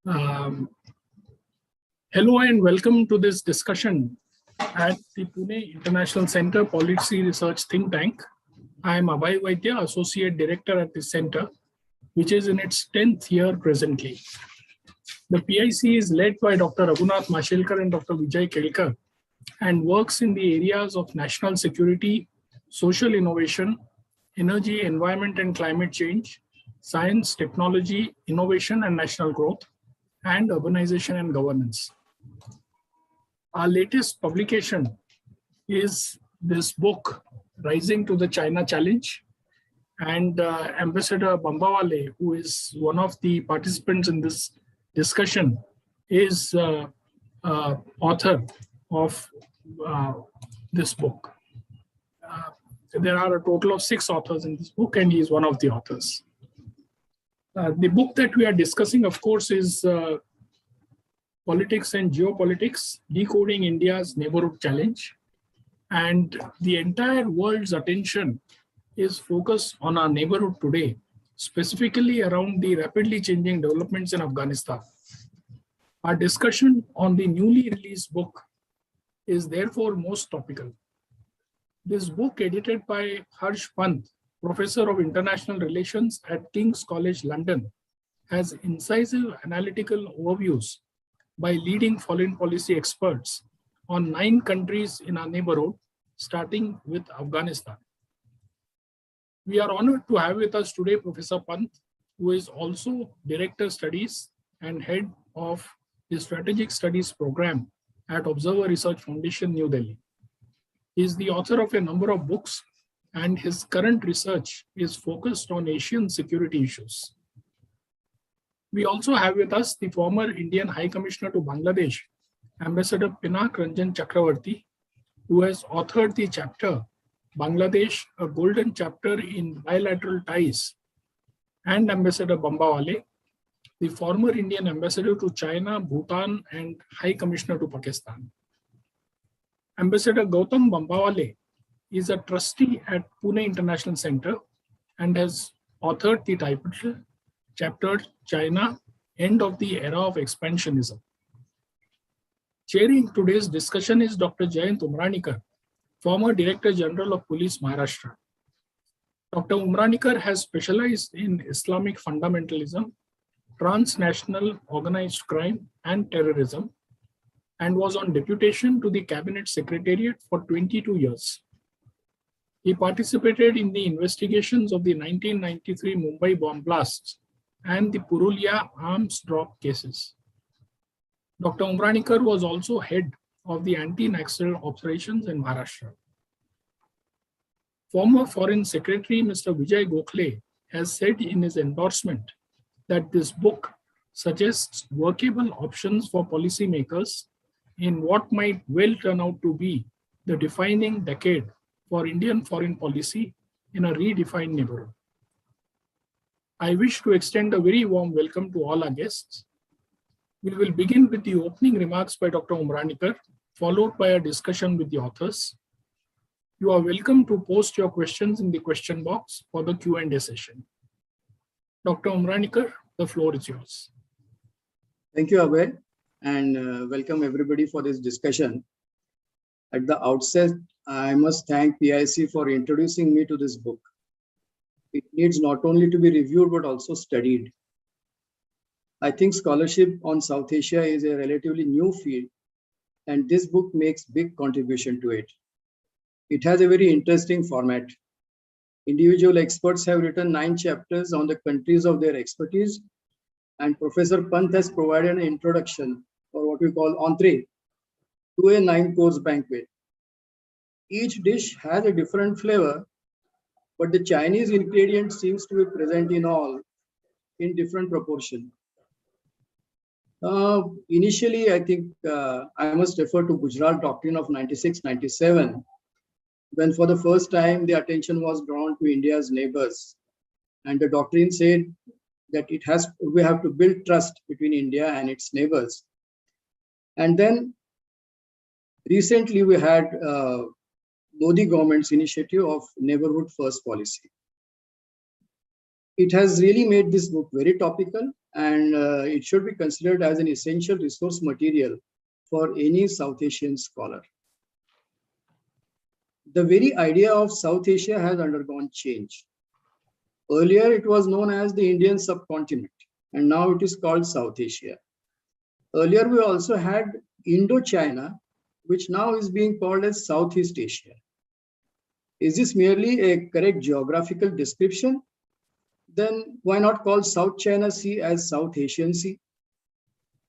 Um, Hello and welcome to this discussion at the Pune International Center Policy Research Think Tank. I am Abhay Vaidya, Associate Director at this center, which is in its 10th year presently. The PIC is led by Dr. Raghunath Mashelkar and Dr. Vijay Kelkar and works in the areas of national security, social innovation, energy, environment and climate change, science, technology, innovation and national growth, and urbanization and governance. Our latest publication is this book, Rising to the China Challenge, and Ambassador Bambawale, who is one of the participants in this discussion, is author of this book. There are a total of 6 authors in this book, and he is one of the authors. The book that we are discussing, of course, is Politics and Geopolitics, Decoding India's Neighbourhood Challenge. And the entire world's attention is focused on our neighborhood today, specifically around the rapidly changing developments in Afghanistan. Our discussion on the newly released book is therefore most topical. This book, edited by Harsh Panth, Professor of International Relations at King's College London, has incisive analytical overviews by leading foreign policy experts on 9 countries in our neighborhood, starting with Afghanistan. We are honored to have with us today Professor Panth, who is also Director Studies and Head of the Strategic Studies Program at Observer Research Foundation, New Delhi. He is the author of a number of books, and his current research is focused on Asian security issues. We also have with us the former Indian High Commissioner to Bangladesh, Ambassador Pinak Ranjan Chakravarti, who has authored the chapter Bangladesh, a Golden Chapter in Bilateral Ties, and Ambassador Bambawale, the former Indian Ambassador to China, Bhutan, and High Commissioner to Pakistan. Ambassador Gautam Bambawale is a trustee at Pune International Center and has authored the title Chapter China, End of the Era of Expansionism. Chairing today's discussion is Dr. Jayant Umranikar, former Director General of Police Maharashtra. Dr. Umranikar has specialized in Islamic fundamentalism, transnational organized crime, and terrorism, and was on deputation to the Cabinet Secretariat for 22 years. He participated in the investigations of the 1993 Mumbai bomb blasts and the Purulia arms drop cases. Dr. Umranikar was also head of the anti-Naxal operations in Maharashtra. Former Foreign Secretary Mr. Vijay Gokhale has said in his endorsement that this book suggests workable options for policymakers in what might well turn out to be the defining decade for Indian foreign policy in a redefined neighborhood. I wish to extend a very warm welcome to all our guests. We will begin with the opening remarks by Dr. Umranikar, followed by a discussion with the authors. You are welcome to post your questions in the question box for the Q&A session. Dr. Umranikar, the floor is yours. Thank you, Abhay, and welcome everybody for this discussion. At the outset, I must thank PIC for introducing me to this book. It needs not only to be reviewed, but also studied. I think scholarship on South Asia is a relatively new field, and this book makes big contribution to it. It has a very interesting format. Individual experts have written 9 chapters on the countries of their expertise, and Professor Panth has provided an introduction, or what we call entree, to a 9-course banquet. Each dish has a different flavor, but the Chinese ingredient seems to be present in all in different proportion. Initially, I think I must refer to Gujarat Doctrine of 96-97, when for the first time the attention was drawn to India's neighbors. And the doctrine said that we have to build trust between India and its neighbors. And then recently we had Modi government's initiative of Neighborhood First policy. It has really made this book very topical and it should be considered as an essential resource material for any South Asian scholar. The very idea of South Asia has undergone change. Earlier, it was known as the Indian subcontinent, and now it is called South Asia. Earlier, we also had Indochina, which now is being called as Southeast Asia. Is this merely a correct geographical description? Then why not call South China Sea as South Asian Sea?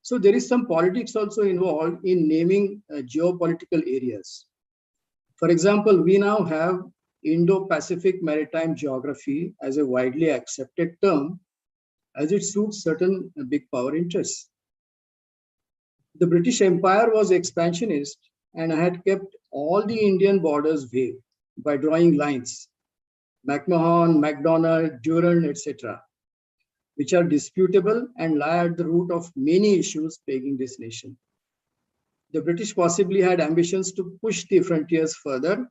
So there is some politics also involved in naming geopolitical areas. For example, we now have Indo-Pacific Maritime Geography as a widely accepted term as it suits certain big power interests. The British Empire was expansionist and had kept all the Indian borders vague by drawing lines, McMahon, MacDonald, Durand, etc., which are disputable and lie at the root of many issues plaguing this nation. The British possibly had ambitions to push the frontiers further,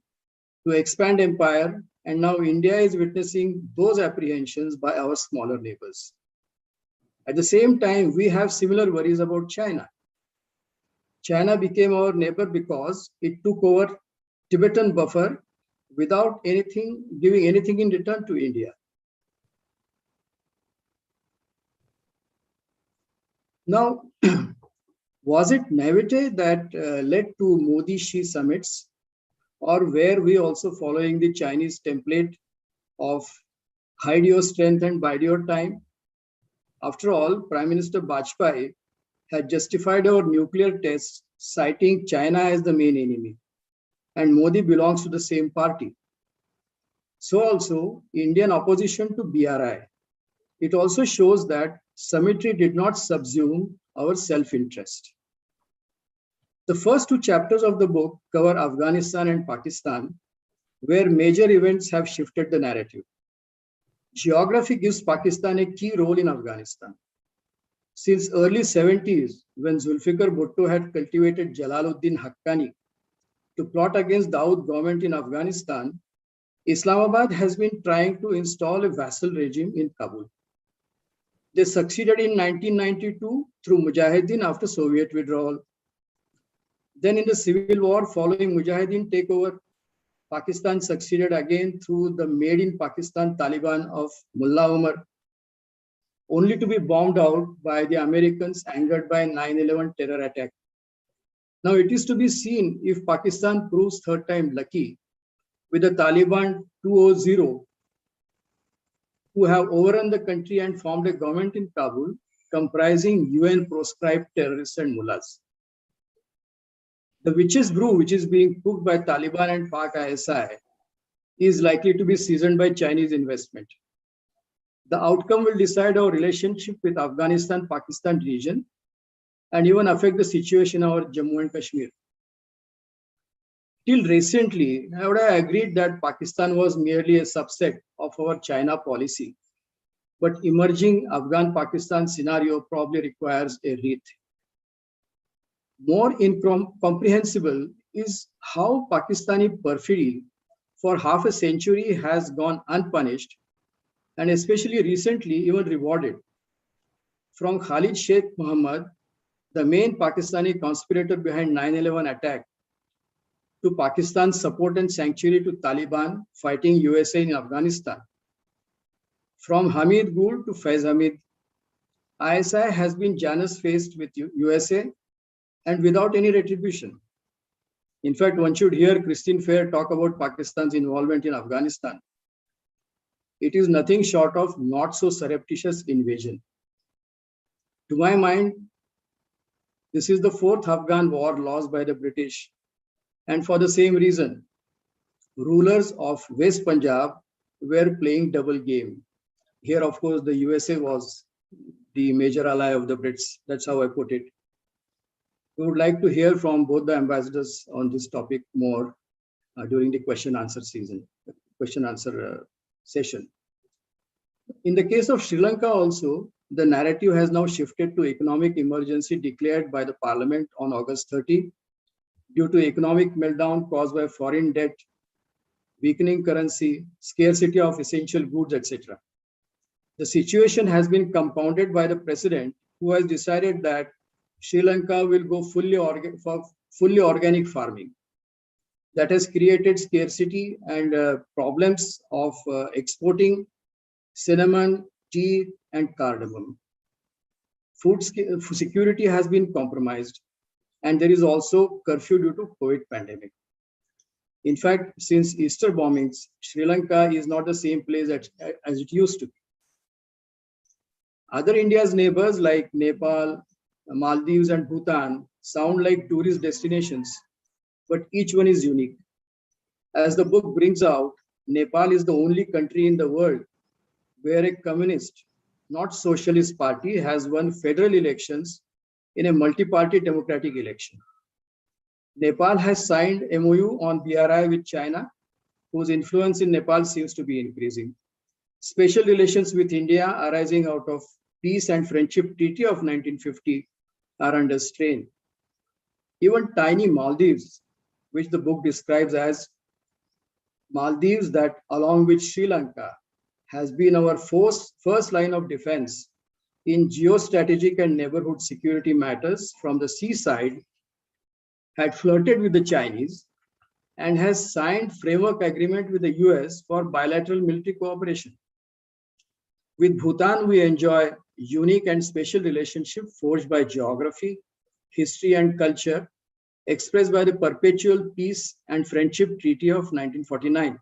to expand empire, and now India is witnessing those apprehensions by our smaller neighbors. At the same time, we have similar worries about China. China became our neighbor because it took over Tibetan buffer without giving anything in return to India. Now, was it naivete that led to Modi-Xi summits, or were we also following the Chinese template of hide your strength and bide your time? After all, Prime Minister Vajpayee had justified our nuclear tests, citing China as the main enemy, and Modi belongs to the same party. So also, Indian opposition to BRI. It also shows that symmetry did not subsume our self-interest. The first two chapters of the book cover Afghanistan and Pakistan, where major events have shifted the narrative. Geography gives Pakistan a key role in Afghanistan. Since early 70s, when Zulfikar Bhutto had cultivated Jalaluddin Haqqani to plot against Dawood government in Afghanistan, Islamabad has been trying to install a vassal regime in Kabul. They succeeded in 1992 through Mujahideen after Soviet withdrawal. Then in the civil war following Mujahideen takeover, Pakistan succeeded again through the Made in Pakistan Taliban of Mullah Omar, only to be bombed out by the Americans angered by 9/11 terror attack. Now it is to be seen if Pakistan proves third time lucky with the Taliban 2.0, who have overrun the country and formed a government in Kabul comprising UN proscribed terrorists and mullahs. The witch's brew, which is being cooked by Taliban and Pak ISI, is likely to be seasoned by Chinese investment. The outcome will decide our relationship with Afghanistan-Pakistan region and even affect the situation in our Jammu and Kashmir. Till recently, I would have agreed that Pakistan was merely a subset of our China policy, but emerging Afghan-Pakistan scenario probably requires a rethink. More incomprehensible is how Pakistani perfidy for half a century has gone unpunished, and especially recently even rewarded. From Khalid Sheikh Mohammed, the main Pakistani conspirator behind 9/11 attack, to Pakistan's support and sanctuary to Taliban fighting USA in Afghanistan. From Hamid Gul to Faiz Hamid, ISI has been Janus faced with USA and without any retribution. In fact, one should hear Christine Fair talk about Pakistan's involvement in Afghanistan. It is nothing short of not so surreptitious invasion. To my mind, this is the fourth Afghan war lost by the British. And for the same reason, rulers of West Punjab were playing double game. Here, of course, the USA was the major ally of the Brits. That's how I put it. We would like to hear from both the ambassadors on this topic more during the question-answer session. In the case of Sri Lanka also, the narrative has now shifted to economic emergency declared by the parliament on August 30 due to economic meltdown caused by foreign debt, weakening currency, scarcity of essential goods, etc. The situation has been compounded by the president who has decided that Sri Lanka will go fully organic farming. That has created scarcity and problems of exporting cinnamon, tea, and cardamom. Food security has been compromised, and there is also curfew due to COVID pandemic. In fact, since Easter bombings, Sri Lanka is not the same place as it used to be. Other India's neighbors like Nepal, Maldives, and Bhutan sound like tourist destinations, but each one is unique. As the book brings out, Nepal is the only country in the world where a communist, not socialist party has won federal elections in a multi-party democratic election. Nepal has signed MOU on BRI with China, whose influence in Nepal seems to be increasing. Special relations with India arising out of Peace and Friendship Treaty of 1950 are under strain. Even tiny Maldives, which the book describes as Maldives that, along with Sri Lanka, has been our first line of defense in geostrategic and neighborhood security matters from the seaside, had flirted with the Chinese and has signed framework agreement with the US for bilateral military cooperation. With Bhutan, we enjoy unique and special relationship forged by geography, history, and culture, expressed by the Perpetual Peace and Friendship Treaty of 1949.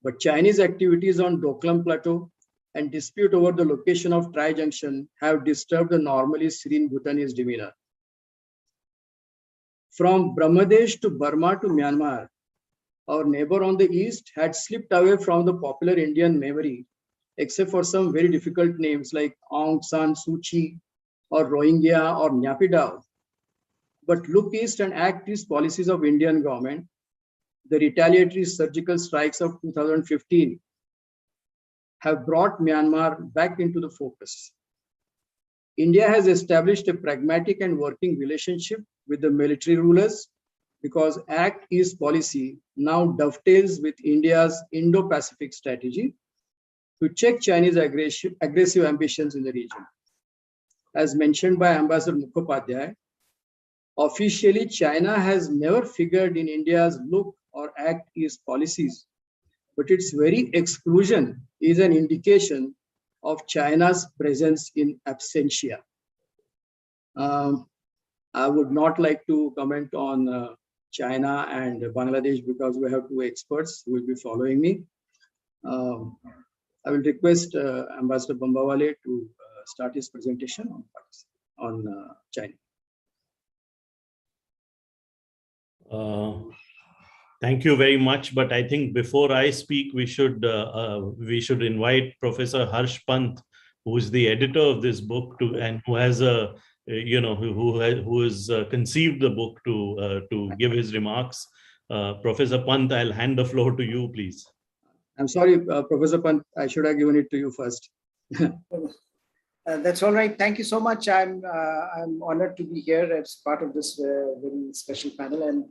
But Chinese activities on Doklam Plateau and dispute over the location of Tri-Junction have disturbed the normally serene Bhutanese demeanor. From Brahmadesh to Burma to Myanmar, our neighbor on the east had slipped away from the popular Indian memory, except for some very difficult names like Aung San Suu Kyi or Rohingya or Nyapidao. But look east and act east policies of Indian government, the retaliatory surgical strikes of 2015 have brought Myanmar back into the focus. India has established a pragmatic and working relationship with the military rulers because Act East policy now dovetails with India's Indo-Pacific strategy to check Chinese aggressive ambitions in the region. As mentioned by Ambassador Mukhopadhyay, officially China has never figured in India's look or Act East policies, but its very exclusion is an indication of China's presence in absentia. I would not like to comment on China and Bangladesh because we have two experts who will be following me. I will request Ambassador Bambawale to start his presentation on China. Thank you very much. But I think before I speak, we should invite Professor Harsh Panth, who is the editor of this book, and who has who has conceived the book to give his remarks. Professor Panth, I'll hand the floor to you, please. I'm sorry, Professor Panth, I should have given it to you first. That's all right. Thank you so much. I'm honored to be here as part of this very special panel, and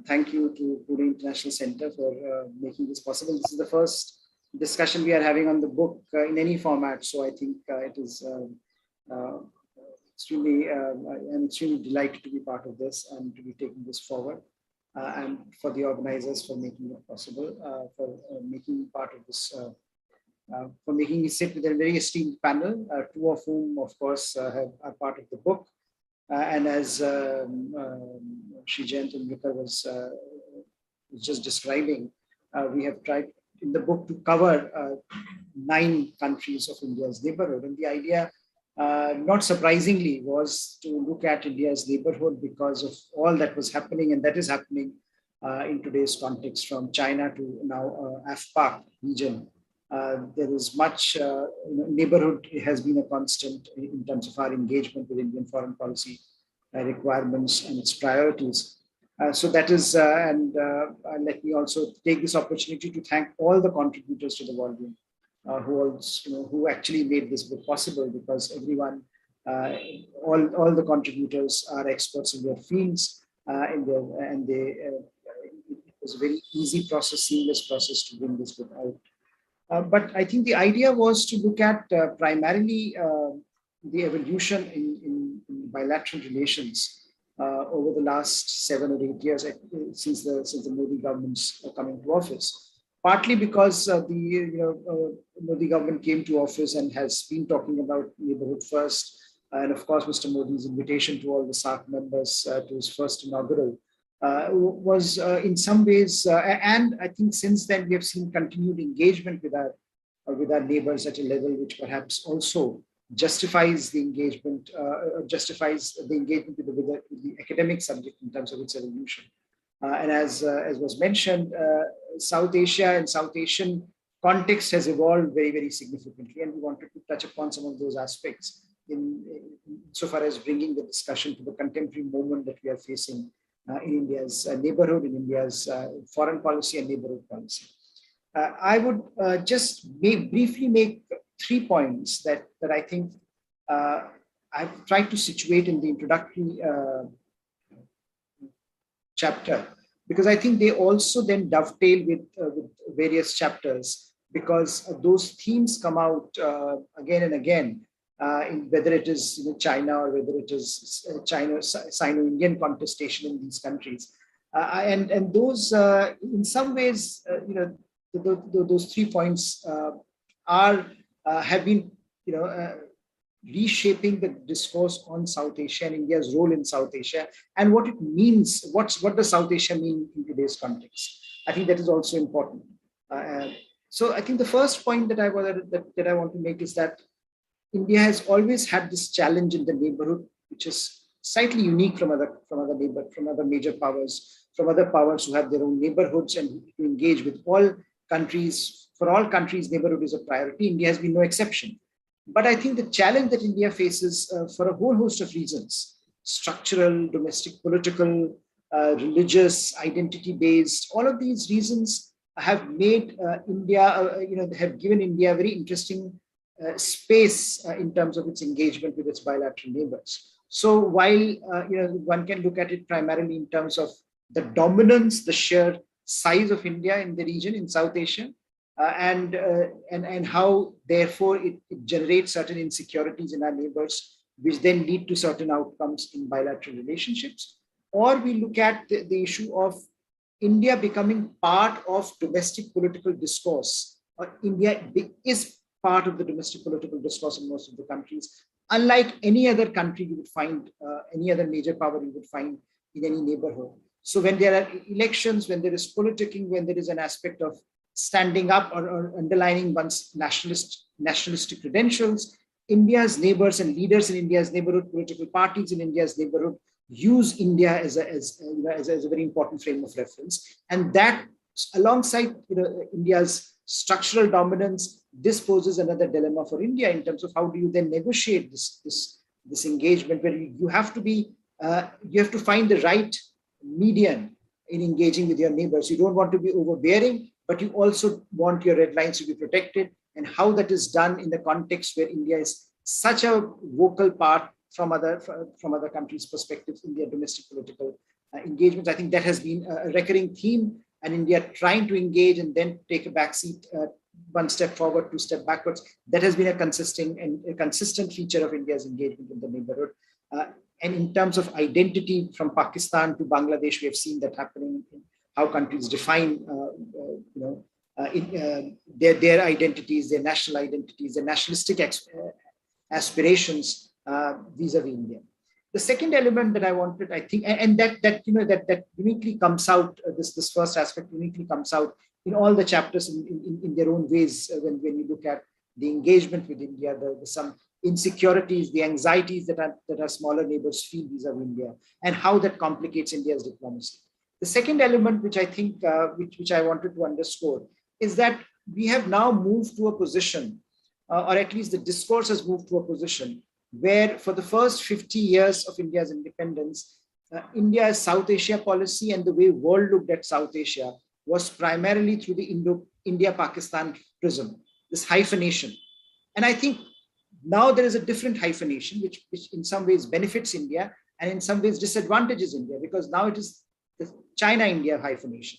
thank you to Pune International Center for making this possible. This is the first discussion we are having on the book in any format, so I think it is I'm extremely delighted to be part of this and to be taking this forward, and for the organizers for making it possible, for making part of this. For making me sit with a very esteemed panel, two of whom, of course, are part of the book. And as Srijant and Mika was just describing, we have tried in the book to cover 9 countries of India's neighborhood. And the idea, not surprisingly, was to look at India's neighborhood because of all that was happening and that is happening in today's context, from China to now AFPAC region. There is much, neighborhood has been a constant in terms of our engagement with Indian foreign policy requirements and its priorities. So that is, and let me also take this opportunity to thank all the contributors to the volume who actually made this book possible, because everyone, all the contributors are experts in their fields, it was a very easy process, seamless process to bring this book out. But I think the idea was to look at primarily the evolution in bilateral relations over the last 7 or 8 years since the Modi government's coming to office. Partly because the Modi government came to office and has been talking about neighborhood first, and of course Mr. Modi's invitation to all the SAARC members to his first inaugural was in some ways, and I think since then we have seen continued engagement with our neighbors at a level which perhaps also justifies the engagement with the academic subject in terms of its evolution. And as was mentioned, South Asia and South Asian context has evolved very, very significantly, and we wanted to touch upon some of those aspects in so far as bringing the discussion to the contemporary moment that we are facing in India's neighborhood, in India's foreign policy and neighborhood policy. I would just briefly make 3 points that I think I've tried to situate in the introductory chapter, because I think they also then dovetail with various chapters, because those themes come out again and again, whether it is China or whether it is China Sino-Indian contestation in these countries, and those in some ways those 3 points have been reshaping the discourse on South Asia and India's role in South Asia and what it means. What does South Asia mean in today's context? I think that is also important. So I think the first point that I want to make is that India has always had this challenge in the neighborhood, which is slightly unique from other major powers, from other powers who have their own neighborhoods and to engage with all countries. For all countries, neighborhood is a priority. India has been no exception. But I think the challenge that India faces for a whole host of reasons, structural, domestic, political, religious, identity-based, all of these reasons have made India, have given India a very interesting space in terms of its engagement with its bilateral neighbors. So while one can look at it primarily in terms of the dominance, the sheer size of India in the region in South Asia, and how therefore it generates certain insecurities in our neighbors, which then lead to certain outcomes in bilateral relationships. Or we look at the issue of India becoming part of domestic political discourse. India is part of the domestic political discourse in most of the countries, unlike any other country you would find, any other major power you would find in any neighborhood. So when there are elections, when there is politicking, when there is an aspect of standing up or underlining one's nationalistic credentials, India's neighbors and leaders in India's neighborhood, political parties in India's neighborhood, use India as a very important frame of reference, and that alongside India's structural dominance, this poses another dilemma for India in terms of how do you then negotiate this engagement, where you have to find the right median in engaging with your neighbors. You don't want to be overbearing, but you also want your red lines to be protected, and how that is done in the context where India is such a vocal part from other countries' perspectives in their domestic political engagements. I think that has been a recurring theme, and India trying to engage and then take a backseat, one step forward, 2 steps backwards. That has been a consistent feature of India's engagement in the neighborhood. And in terms of identity, from Pakistan to Bangladesh, we have seen that happening in how countries define their identities, their national identities, their nationalistic aspirations vis-a-vis India. The second element that I wanted, I think, and that uniquely comes out, this first aspect uniquely comes out in all the chapters in their own ways when you look at the engagement with India, some insecurities, the anxieties that our smaller neighbors feel vis-a-vis India, and how that complicates India's diplomacy. The second element, which I think, which I wanted to underscore, is that we have now moved to a position, or at least the discourse has moved to a position, where for the first 50 years of India's independence, India's South Asia policy and the way world looked at South Asia was primarily through the India-Pakistan prism, this hyphenation. And I think now there is a different hyphenation, which in some ways benefits India and in some ways disadvantages India, because now it is the China-India hyphenation.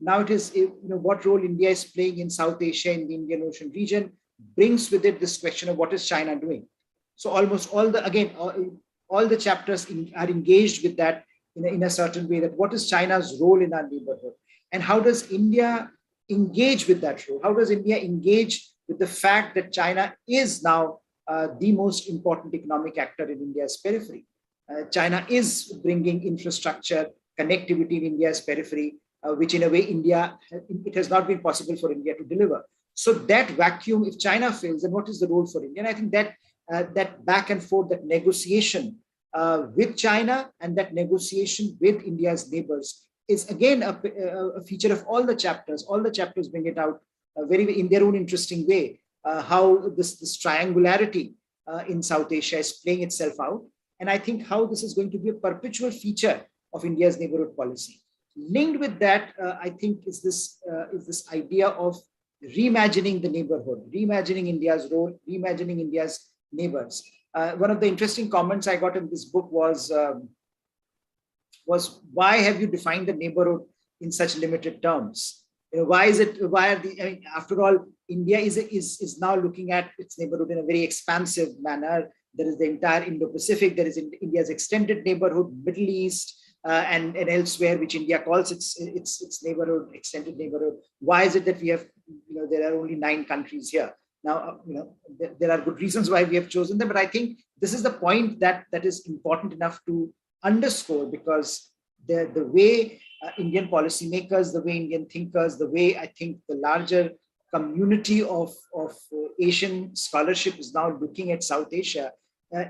Now it is, what role India is playing in South Asia, in the Indian Ocean region, brings with it this question of what is China doing. So almost all the chapters are engaged with that in a certain way, that what is China's role in our neighborhood, and how does India engage with that role? How does India engage with the fact that China is now the most important economic actor in India's periphery? China is bringing infrastructure, connectivity in India's periphery, which in a way it has not been possible for India to deliver. So that vacuum, if China fails, then what is the role for India? And I think that back and forth, that negotiation with China and that negotiation with India's neighbors is again a feature of all the chapters. All the chapters bring it out very in their own interesting way, how this triangularity in South Asia is playing itself out. And I think how this is going to be a perpetual feature of India's neighborhood policy. Linked with that, I think is this idea of reimagining the neighborhood, reimagining India's role, reimagining India's neighbors. One of the interesting comments I got in this book was why have you defined the neighborhood in such limited terms? After all, India is now looking at its neighborhood in a very expansive manner. There is the entire Indo-Pacific, there is India's extended neighborhood, Middle East, and elsewhere, which India calls its neighborhood, extended neighborhood. Why is it that we have, there are only 9 countries here? Now, there are good reasons why we have chosen them, but I think this is the point that is important enough to underscore, because the way Indian policymakers, the way Indian thinkers, the way I think the larger community of Asian scholarship is now looking at South Asia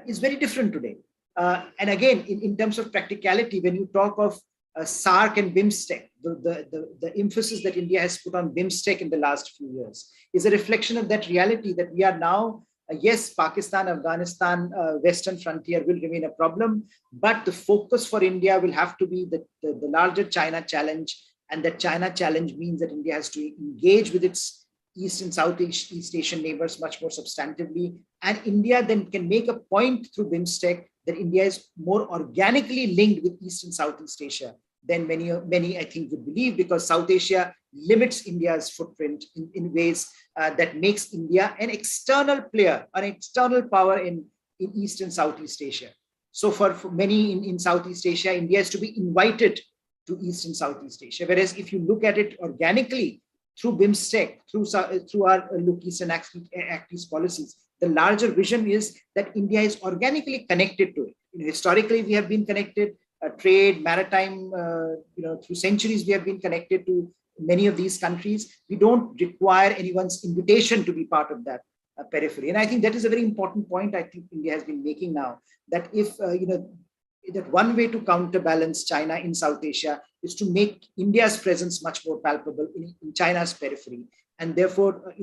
is very different today. And again, in terms of practicality, when you talk of SAARC and BIMSTEC, the emphasis that India has put on BIMSTEC in the last few years is a reflection of that reality that we are now, yes, Pakistan, Afghanistan, Western frontier will remain a problem, but the focus for India will have to be the larger China challenge. And that China challenge means that India has to engage with its East and Southeast Asian neighbors much more substantively. And India then can make a point through BIMSTEC that India is more organically linked with East and Southeast Asia than many I think would believe, because South Asia limits India's footprint in ways that makes India an external player, an external power in East and Southeast Asia. So for many in Southeast Asia, India is to be invited to East and Southeast Asia. Whereas if you look at it organically through BIMSTEC, through our Look East and Act East policies, the larger vision is that India is organically connected to it. Historically, we have been connected, trade, maritime, through centuries, we have been connected to many of these countries. We don't require anyone's invitation to be part of that periphery. And I think that is a very important point I think India has been making now, that if, that one way to counterbalance China in South Asia is to make India's presence much more palpable in China's periphery. And therefore,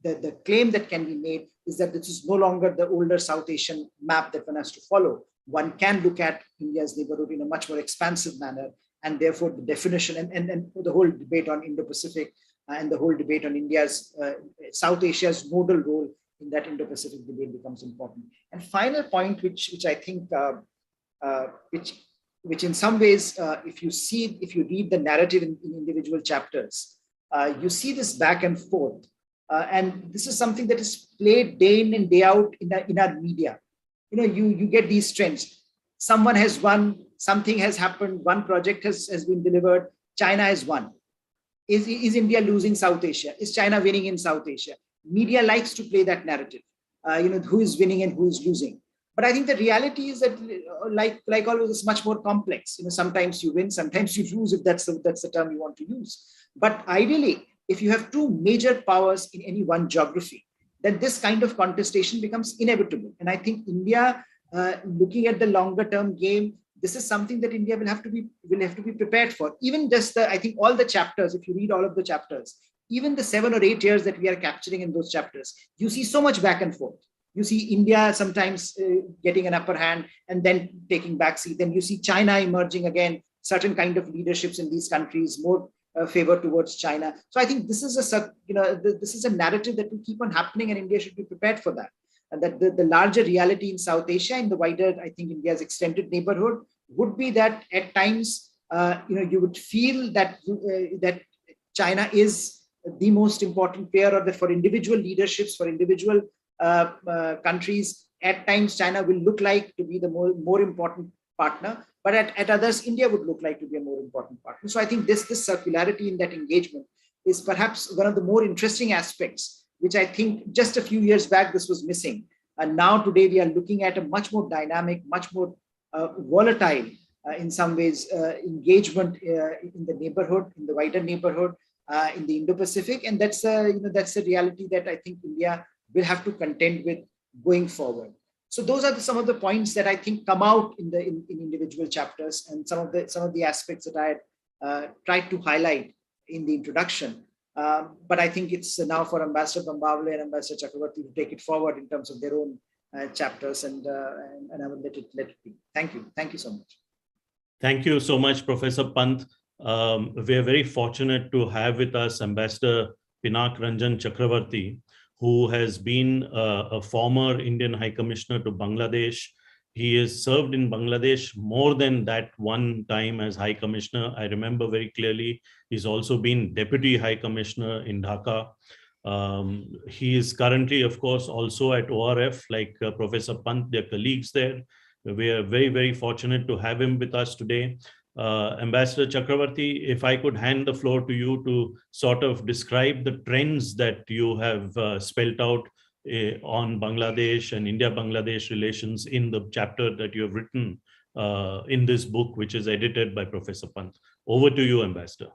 the claim that can be made is that this is no longer the older South Asian map that one has to follow. One can look at India's neighborhood in a much more expansive manner. And therefore, the definition and the whole debate on Indo-Pacific and the whole debate on India's, South Asia's nodal role in that Indo-Pacific debate becomes important. And final point, which I think, which in some ways, if you read the narrative in individual chapters, you see this back and forth. And this is something that is played day in and day out in our media. You get these trends. Someone has won, something has happened, one project has been delivered, China has won. Is India losing South Asia? Is China winning in South Asia? Media likes to play that narrative, who is winning and who is losing. But I think the reality is that, like always, it's much more complex. Sometimes you win, sometimes you lose, if that's the term you want to use. But ideally, if you have two major powers in any one geography, then this kind of contestation becomes inevitable. And I think India, looking at the longer term game, this is something that India will have to be prepared for. Even just I think all the chapters, if you read all of the chapters, even the 7 or 8 years that we are capturing in those chapters, you see so much back and forth. You see India sometimes getting an upper hand and then taking backseat. Then you see China emerging again, certain kind of leaderships in these countries, more favor towards China. So I think this is a narrative that will keep on happening, and India should be prepared for that. And that the larger reality in South Asia, in the wider, I think India's extended neighborhood, would be that at times, you would feel that China is the most important player, or that for individual leaderships, for individual countries, at times China will look like to be the more important partner, but at others, India would look like to be a more important partner. So I think this circularity in that engagement is perhaps one of the more interesting aspects, which I think just a few years back this was missing. And now today we are looking at a much more dynamic, much more volatile, in some ways, engagement in the neighborhood, in the wider neighborhood, in the Indo-Pacific, and that's a reality that I think India will have to contend with going forward. So those are some of the points that I think come out in individual chapters, and some of the aspects that I tried to highlight in the introduction. But I think it's now for Ambassador Bambawale and Ambassador Chakravarti to take it forward in terms of their own chapters, and I will let it be. Thank you so much. Thank you so much, Professor Panth. We are very fortunate to have with us Ambassador Pinak Ranjan Chakravarti, who has been a former Indian High Commissioner to Bangladesh. He has served in Bangladesh more than that one time as High Commissioner. I remember very clearly. He's also been Deputy High Commissioner in Dhaka. He is currently, of course, also at ORF, like Professor Panth, their colleagues there. We are very, very fortunate to have him with us today. Ambassador Chakravarti, if I could hand the floor to you to sort of describe the trends that you have spelled out on Bangladesh and India-Bangladesh relations in the chapter that you have written in this book, which is edited by Professor Panth. Over to you, Ambassador.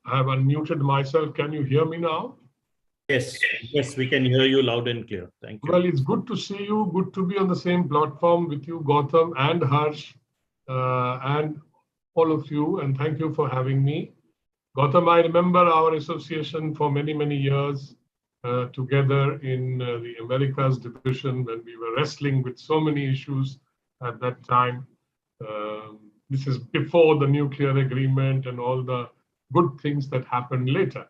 I have unmuted myself. Can you hear me now? Yes, we can hear you loud and clear. Thank you. Well, it's good to see you. Good to be on the same platform with you, Gautam and Harsh, and all of you. And thank you for having me. Gautam, I remember our association for many, many years together in the Americas division when we were wrestling with so many issues at that time. This is before the nuclear agreement and all the good things that happened later.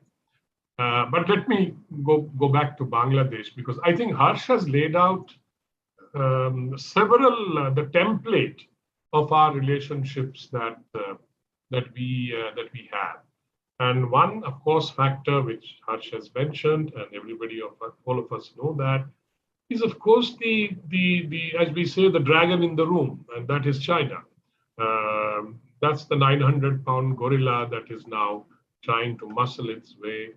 But let me go back to Bangladesh, because I think Harsh has laid out the template of our relationships that we have. And one, of course, factor which Harsh has mentioned, and all of us know that, is of course the as we say, the dragon in the room, and that is China. That's the 900-pound gorilla that is now trying to muscle his way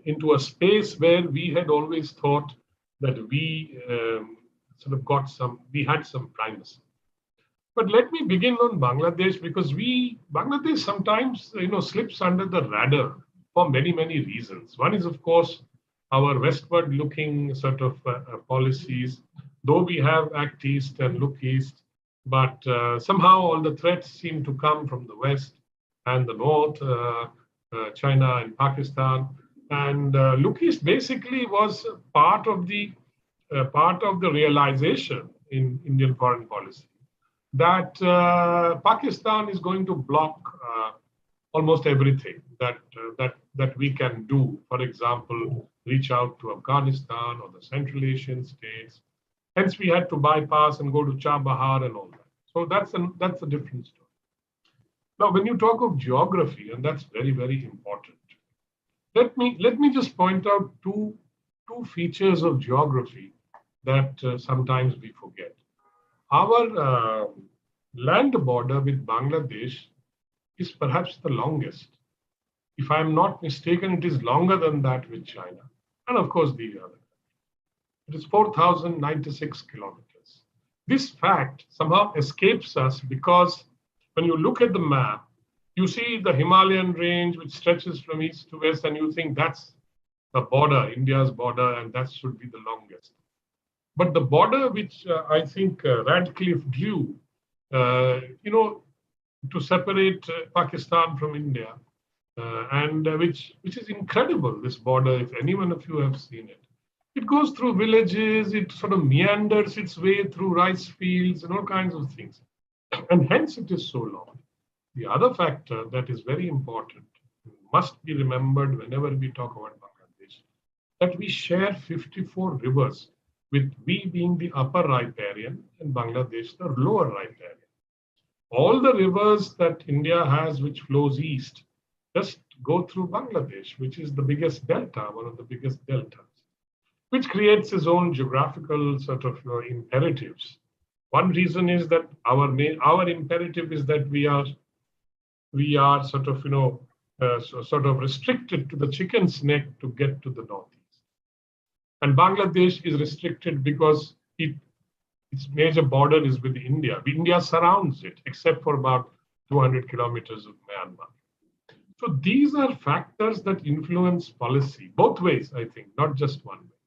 into a space where we had always thought that we had some primacy. But let me begin on Bangladesh, because Bangladesh sometimes slips under the radar for many, many reasons. One is, of course, our westward-looking sort of policies. Though we have Act East and Look East, but somehow all the threats seem to come from the West and the North, China and Pakistan. And Look East basically was part of the realization in Indian foreign policy that Pakistan is going to block almost everything that we can do. For example, reach out to Afghanistan or the Central Asian states. Hence, we had to bypass and go to Chabahar and all that. So that's a different story. Now, when you talk of geography, and that's very, very important, let me just point out two features of geography that sometimes we forget. Our land border with Bangladesh is perhaps the longest. If I'm not mistaken, it is longer than that with China, and of course the other. It is 4,096 kilometers. This fact somehow escapes us because when you look at the map, you see the Himalayan range which stretches from east to west, and you think that's the border, India's border, and that should be the longest. But the border which I think Radcliffe drew, to separate Pakistan from India, and which is incredible, this border, if any one of you have seen it. It goes through villages, it sort of meanders its way through rice fields and all kinds of things. And hence it is so long. The other factor that is very important, must be remembered whenever we talk about Bangladesh, that we share 54 rivers with we being the upper riparian and Bangladesh the lower riparian. All the rivers that India has which flows east just go through Bangladesh, which is the biggest delta, one of the biggest deltas, which creates its own geographical sort of imperatives. One reason is that our imperative is that we are sort of sort of restricted to the chicken's neck to get to the northeast, and Bangladesh is restricted because its major border is with India. India surrounds it, except for about 200 kilometers of Myanmar. So these are factors that influence policy both ways, I think, not just one way.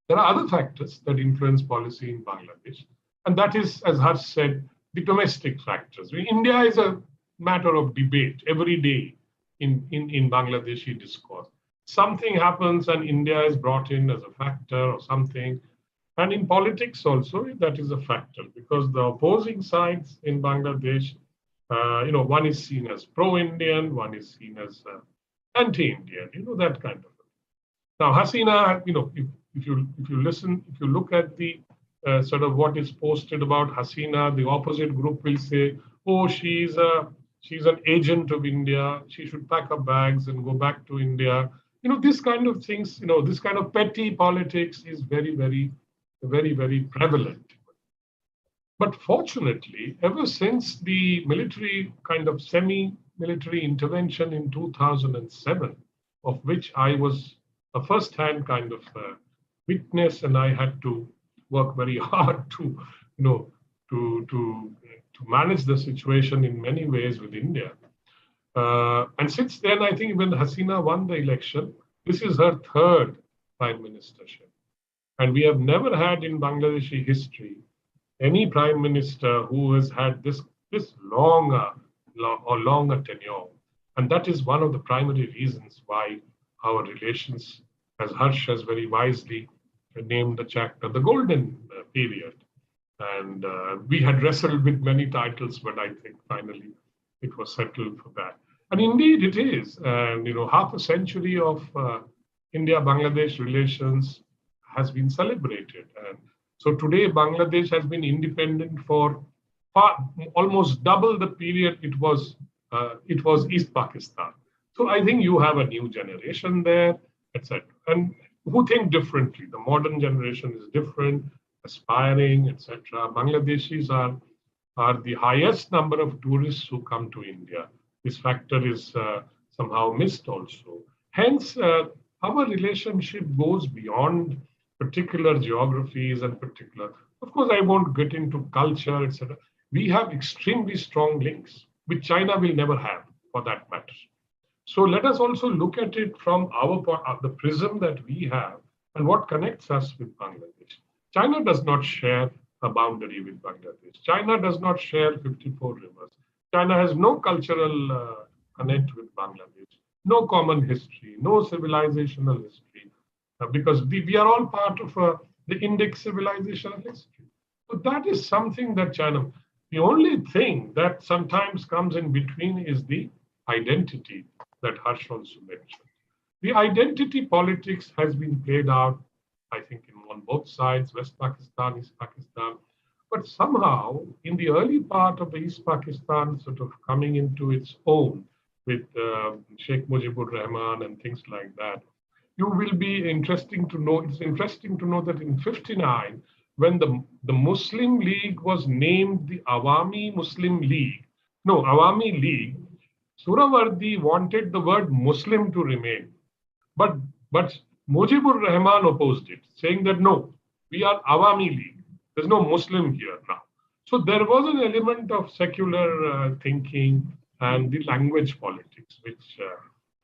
There are other factors that influence policy in Bangladesh, and that is, as Harsh said, the domestic factors. India is a matter of debate every day in Bangladeshi discourse. Something happens and India is brought in as a factor or something. And in politics also, that is a factor, because the opposing sides in Bangladesh, one is seen as pro-Indian, one is seen as anti-Indian, that kind of thing. Now, Hasina, if you look at the sort of what is posted about Hasina, the opposite group will say, oh, she's an agent of India, she should pack her bags and go back to India. This kind of things, this kind of petty politics is very, very, very, very prevalent. But fortunately, ever since the military kind of semi-military intervention in 2007, of which I was a first-hand kind of witness, and I had to work very hard to manage the situation in many ways with India. And since then, I think when Hasina won the election, this is her third prime ministership. And we have never had in Bangladeshi history any prime minister who has had this longer tenure. And that is one of the primary reasons why our relations, as Harsh has very wisely named the chapter, the golden period. And we had wrestled with many titles, but I think finally it was settled for that. And indeed it is. And, half a century of India-Bangladesh relations has been celebrated. And so today Bangladesh has been independent for almost double the period it was East Pakistan. So I think you have a new generation there, etc. And who think differently. The modern generation is different, aspiring, etc. Bangladeshis are the highest number of tourists who come to India. This factor is somehow missed also. Hence, our relationship goes beyond particular geographies and particular. Of course, I won't get into culture, etc. We have extremely strong links, which China will never have, for that matter. So let us also look at it from the prism that we have and what connects us with Bangladesh. China does not share a boundary with Bangladesh. China does not share 54 rivers. China has no cultural connect with Bangladesh, no common history, no civilizational history, because we are all part of the Indic civilizational history. So that is something that China, the only thing that sometimes comes in between is the identity that Harsh also mentioned. The identity politics has been played out, I think, on both sides, West Pakistan, East Pakistan. But somehow, in the early part of the East Pakistan sort of coming into its own with Sheikh Mujibur Rahman and things like that, you will be interesting to know. It's interesting to know that in '59, when the Muslim League was named the Awami League, Surawardi wanted the word Muslim to remain. But Mujibur Rahman opposed it, saying that no, we are Awami League. There's no Muslim here now. So there was an element of secular thinking and the language politics, which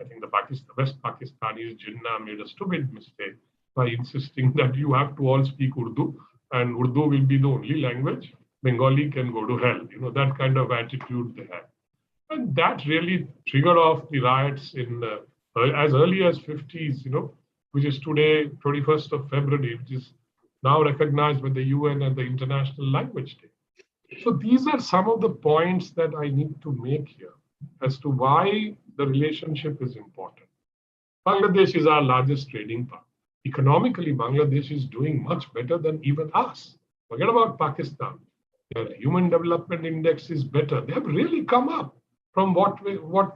I think the West Pakistanis, Jinnah, made a stupid mistake by insisting that you have to all speak Urdu and Urdu will be the only language. Bengali can go to hell. That kind of attitude they had. And that really triggered off the riots in as early as 50s, which is today, 21st of February, which is now recognized by the UN as the International Language Day. So these are some of the points that I need to make here as to why the relationship is important. Bangladesh is our largest trading partner. economically, Bangladesh is doing much better than even us. Forget about Pakistan. Their Human Development Index is better. They have really come up from what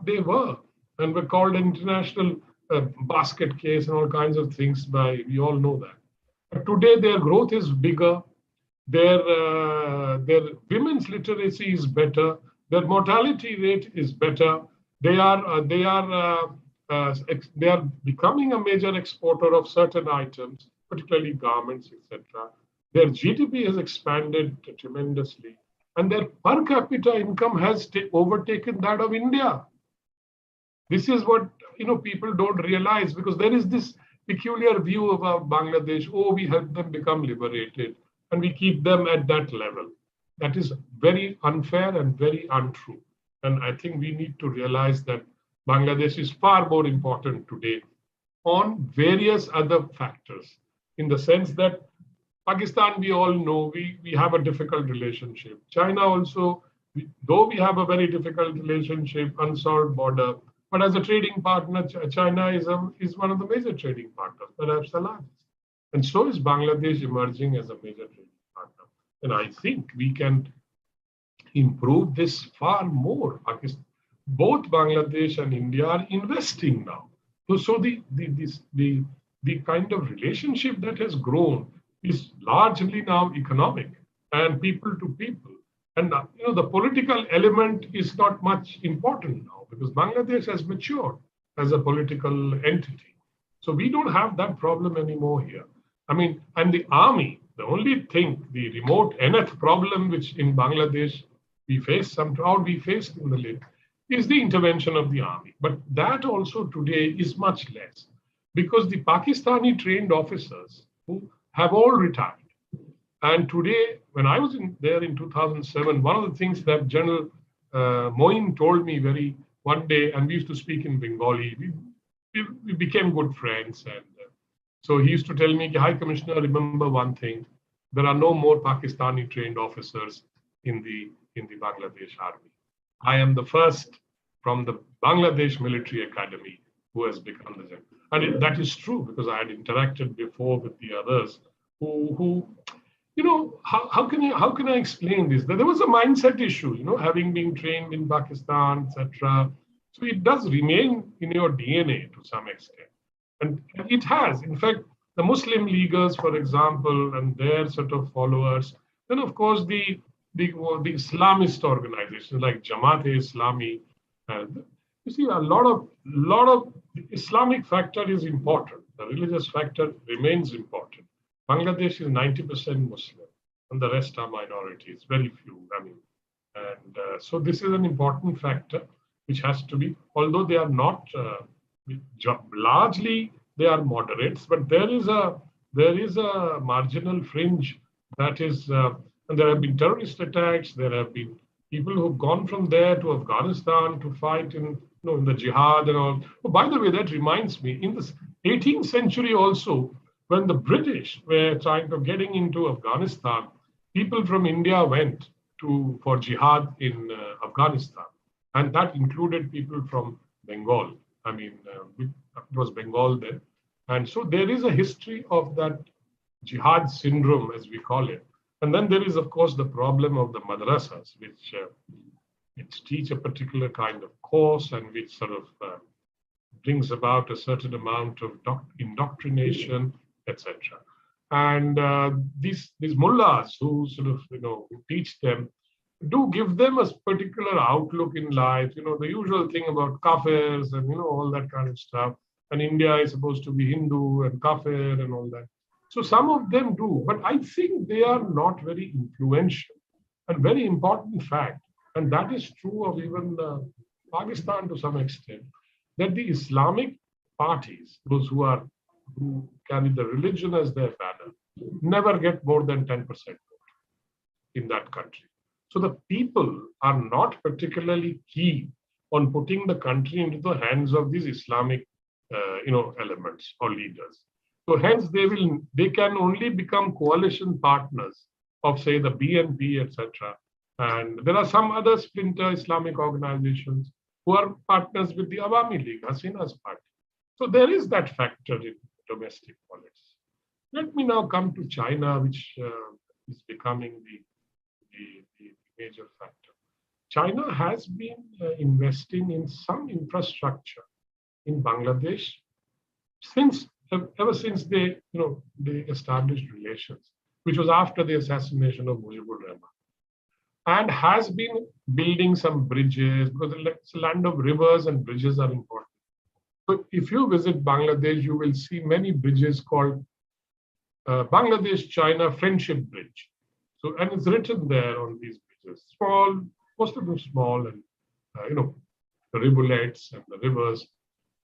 they were, and were called an international basket case and all kinds of things we all know that. But today their growth is bigger, their women's literacy is better, their mortality rate is better. They are becoming a major exporter of certain items, particularly garments, etc. Their GDP has expanded tremendously, and their per capita income has overtaken that of India. This is what people don't realize, because there is this peculiar view about Bangladesh. Oh, we help them become liberated, and we keep them at that level. That is very unfair and very untrue. And I think we need to realize that Bangladesh is far more important today on various other factors, in the sense that Pakistan, we all know, we have a difficult relationship. China also, though we have a very difficult relationship, unsolved border, but as a trading partner, China is one of the major trading partners, perhaps the largest. And so is Bangladesh emerging as a major trading partner. And I think we can improve this far more. Both Bangladesh and India are investing now. So the kind of relationship that has grown is largely now economic and people to people. And the political element is not much important now, because Bangladesh has matured as a political entity. So we don't have that problem anymore here. I mean, and the army, the only thing, the remote nth problem which in Bangladesh we faced in the late, is the intervention of the army. But that also today is much less, because the Pakistani trained officers who have all retired. And today, when I was there in 2007, one of the things that General Moin told me one day, and we used to speak in Bengali, we became good friends. And so he used to tell me, High Commissioner, remember one thing, there are no more Pakistani trained officers in the Bangladesh army. I am the first from the Bangladesh Military Academy who has become the general. And that is true, because I had interacted before with the others who how can I explain this? There was a mindset issue, having been trained in Pakistan, etc. So it does remain in your DNA to some extent. And it has. In fact, the Muslim Leaguers, for example, and their sort of followers, then of course the Islamist organizations like Jamaat-e-Islami. You see, a lot of Islamic factor is important. The religious factor remains important. Bangladesh is 90% Muslim, and the rest are minorities, very few. So this is an important factor which has to be, although they are not largely, they are moderates, but there is a marginal fringe that is, and there have been terrorist attacks. There have been people who've gone from there to Afghanistan to fight in the jihad and all. Oh, by the way, that reminds me, in the 18th century also, when the British were getting into Afghanistan, people from India went for jihad in Afghanistan. And that included people from Bengal. It was Bengal then. And so there is a history of that jihad syndrome, as we call it. And then there is, of course, the problem of the madrasas, which teach a particular kind of course and which sort of brings about a certain amount of indoctrination, etc. And these mullahs who sort of, who teach them, do give them a particular outlook in life, the usual thing about kafirs and, all that kind of stuff. And India is supposed to be Hindu and kafir and all that. So some of them do, but I think they are not very influential. And very important fact, and that is true of even Pakistan to some extent, that the Islamic parties, those who carry the religion as their banner, never get more than 10% vote in that country. So the people are not particularly keen on putting the country into the hands of these Islamic, elements or leaders. So hence they can only become coalition partners of, say, the BNP, etc. And there are some other splinter Islamic organizations who are partners with the Awami League, Hasina's party. So there is that factor in domestic politics. Let me now come to China, which is becoming the major factor. China has been investing in some infrastructure in Bangladesh ever since they established relations, which was after the assassination of Mujibur Rahman, and has been building some bridges, because it's a land of rivers and bridges are important. So if you visit Bangladesh, you will see many bridges called Bangladesh-China Friendship Bridge. So, and it's written there on these bridges, small, most of them small, and the rivulets and the rivers.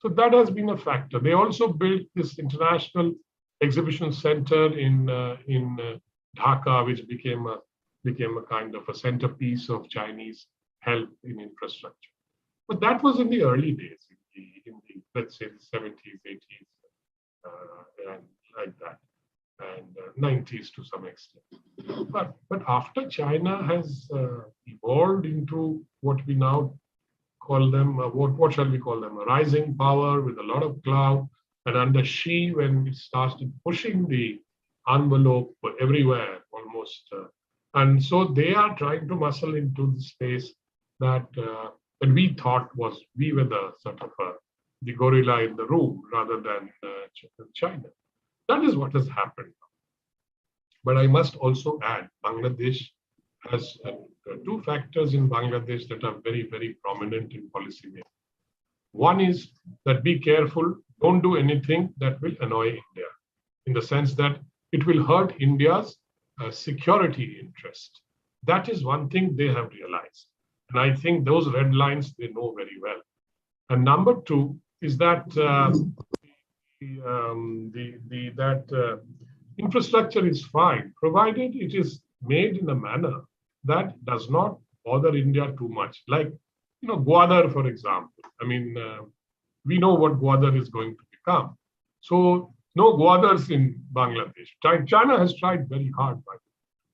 So that has been a factor. They also built this international exhibition center in Dhaka, which became a kind of a centerpiece of Chinese help in infrastructure. But that was in the early days, in the let's say the 70s, 80s, and like that, and 90s to some extent. But after China has evolved into what we now call them, what shall we call them? A rising power with a lot of clout, and under Xi, when it started pushing the envelope everywhere almost, and so they are trying to muscle into the space that we thought was, we were the sort of the gorilla in the room rather than China. That is what has happened. But I must also add, Bangladesh has two factors in Bangladesh that are very, very prominent in policy making. One is that be careful, don't do anything that will annoy India, in the sense that it will hurt India's security interest. That is one thing they have realized. And I think those red lines they know very well. And number two is that infrastructure is fine, provided it is made in a manner that does not bother India too much. Like, Gwadar, for example. I mean, we know what Gwadar is going to become. So no Gwadars in Bangladesh. China has tried very hard by to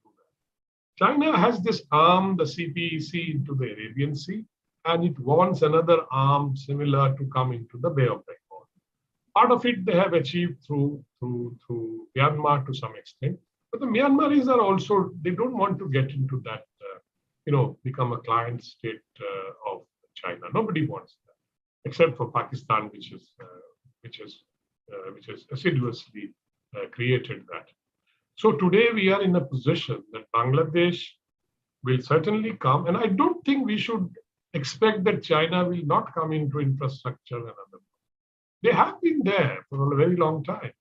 do that. China has this arm, the CPEC, into the Arabian Sea, and it wants another arm similar to come into the Bay of Bengal. Part of it they have achieved through Myanmar to some extent. But the Myanmaris are also, they don't want to get into that, become a client state of China. Nobody wants that, except for Pakistan, which has assiduously created that. So today we are in a position that Bangladesh will certainly come, and I don't think we should expect that China will not come into infrastructure and other. They have been there for a very long time.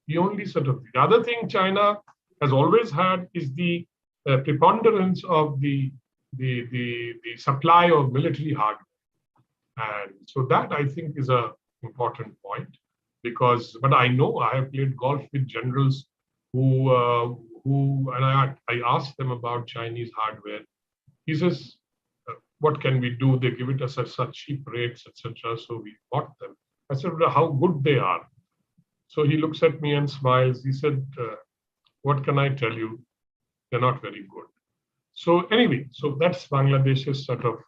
The only the other thing China has always had is the preponderance of the supply of military hardware. And so that I think is an important point, but I know I have played golf with generals who and I asked them about Chinese hardware. He says, what can we do? They give it us at such cheap rates, etc. So we bought them. I said, well, how good they are. So he looks at me and smiles. He said, what can I tell you? They're not very good. So anyway, so that's Bangladesh's sort of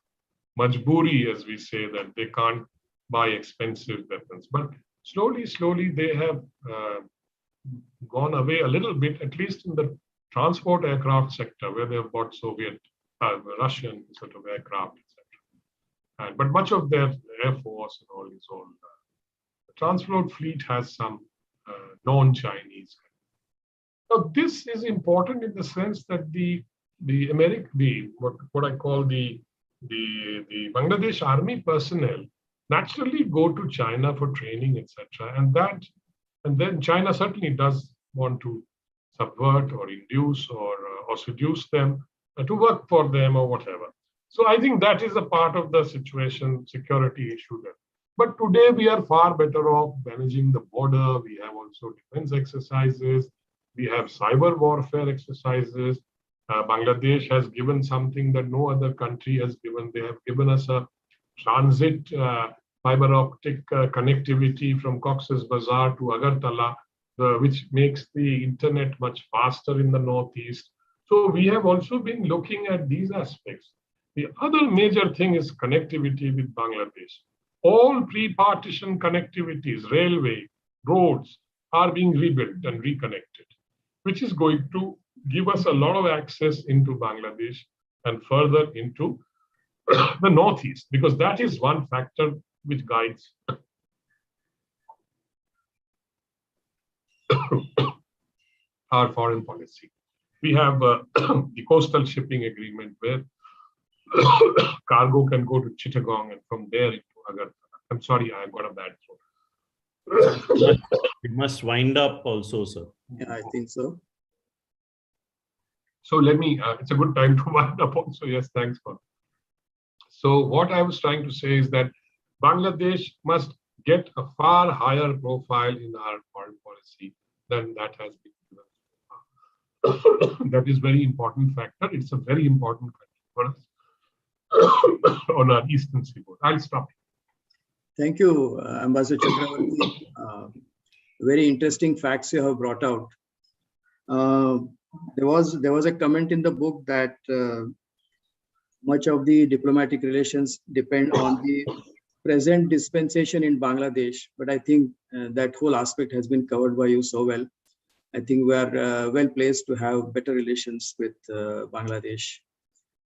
majburi, as we say, that they can't buy expensive weapons. But slowly they have gone away a little bit, at least in the transport aircraft sector, where they have bought Soviet, Russian sort of aircraft, etc. But much of their air force and all is all. The transport fleet has some non-Chinese. Now, this is important in the sense that what I call the Bangladesh army personnel naturally go to China for training, etc. And then China certainly does want to subvert or induce or seduce them to work for them or whatever. So I think that is a part of the situation, security issue there. But today we are far better off managing the border. We have also defense exercises. We have cyber warfare exercises. Bangladesh has given something that no other country has given. They have given us a transit fiber optic connectivity from Cox's Bazar to Agartala, which makes the internet much faster in the Northeast. So we have also been looking at these aspects. The other major thing is connectivity with Bangladesh. All pre-partition connectivities, railway, roads, are being rebuilt and reconnected, which is going to give us a lot of access into Bangladesh and further into the Northeast, because that is one factor which guides our foreign policy. We have the coastal shipping agreement where cargo can go to Chittagong and from there into Agartala. I'm sorry, I've got a bad throat. We must wind up also, sir. Yeah, I think so. So let me, it's a good time to wind up also. Yes, thanks for. So what I was trying to say is that Bangladesh must get a far higher profile in our foreign policy than that has been given. That is very important factor. It's a very important country for us on our eastern seaboard. I'll stop. Thank you, Ambassador Chakravarti. Very interesting facts you have brought out. There was a comment in the book that much of the diplomatic relations depend on the present dispensation in Bangladesh, but I think that whole aspect has been covered by you so well. I think we are well placed to have better relations with Bangladesh.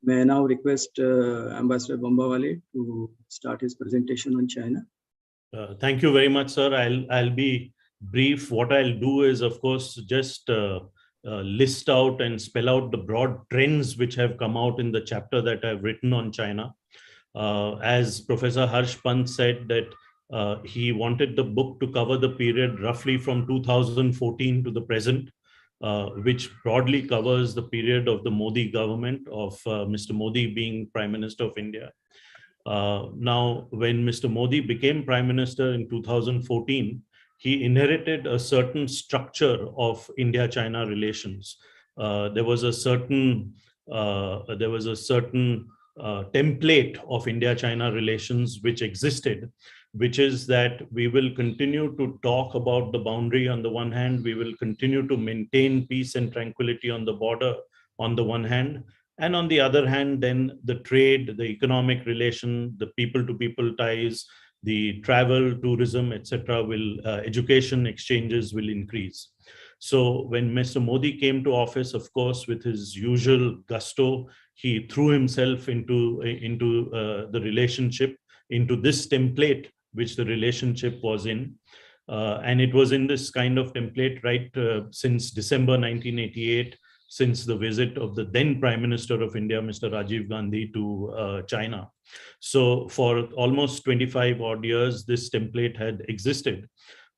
May I now request Ambassador Bombawale to start his presentation on China. Thank you very much, sir. I'll be brief. What I'll do is, of course, just list out and spell out the broad trends which have come out in the chapter that I've written on China. As Professor Harsh Panth said, that he wanted the book to cover the period roughly from 2014 to the present, which broadly covers the period of the Modi government, of Mr. Modi being Prime Minister of India. Now, when Mr. Modi became Prime Minister in 2014, he inherited a certain structure of India-China relations. There was a certain template of India-China relations which existed, which is that we will continue to talk about the boundary on the one hand, we will continue to maintain peace and tranquility on the border on the one hand, and on the other hand, then the trade, the economic relation, the people-to-people ties, the travel, tourism, etc., education exchanges will increase. So when Mr. Modi came to office, of course, with his usual gusto, he threw himself into the relationship, into this template which the relationship was in. And it was in this kind of template right since December 1988, since the visit of the then Prime Minister of India, Mr. Rajiv Gandhi, to China. So for almost 25 odd years, this template had existed.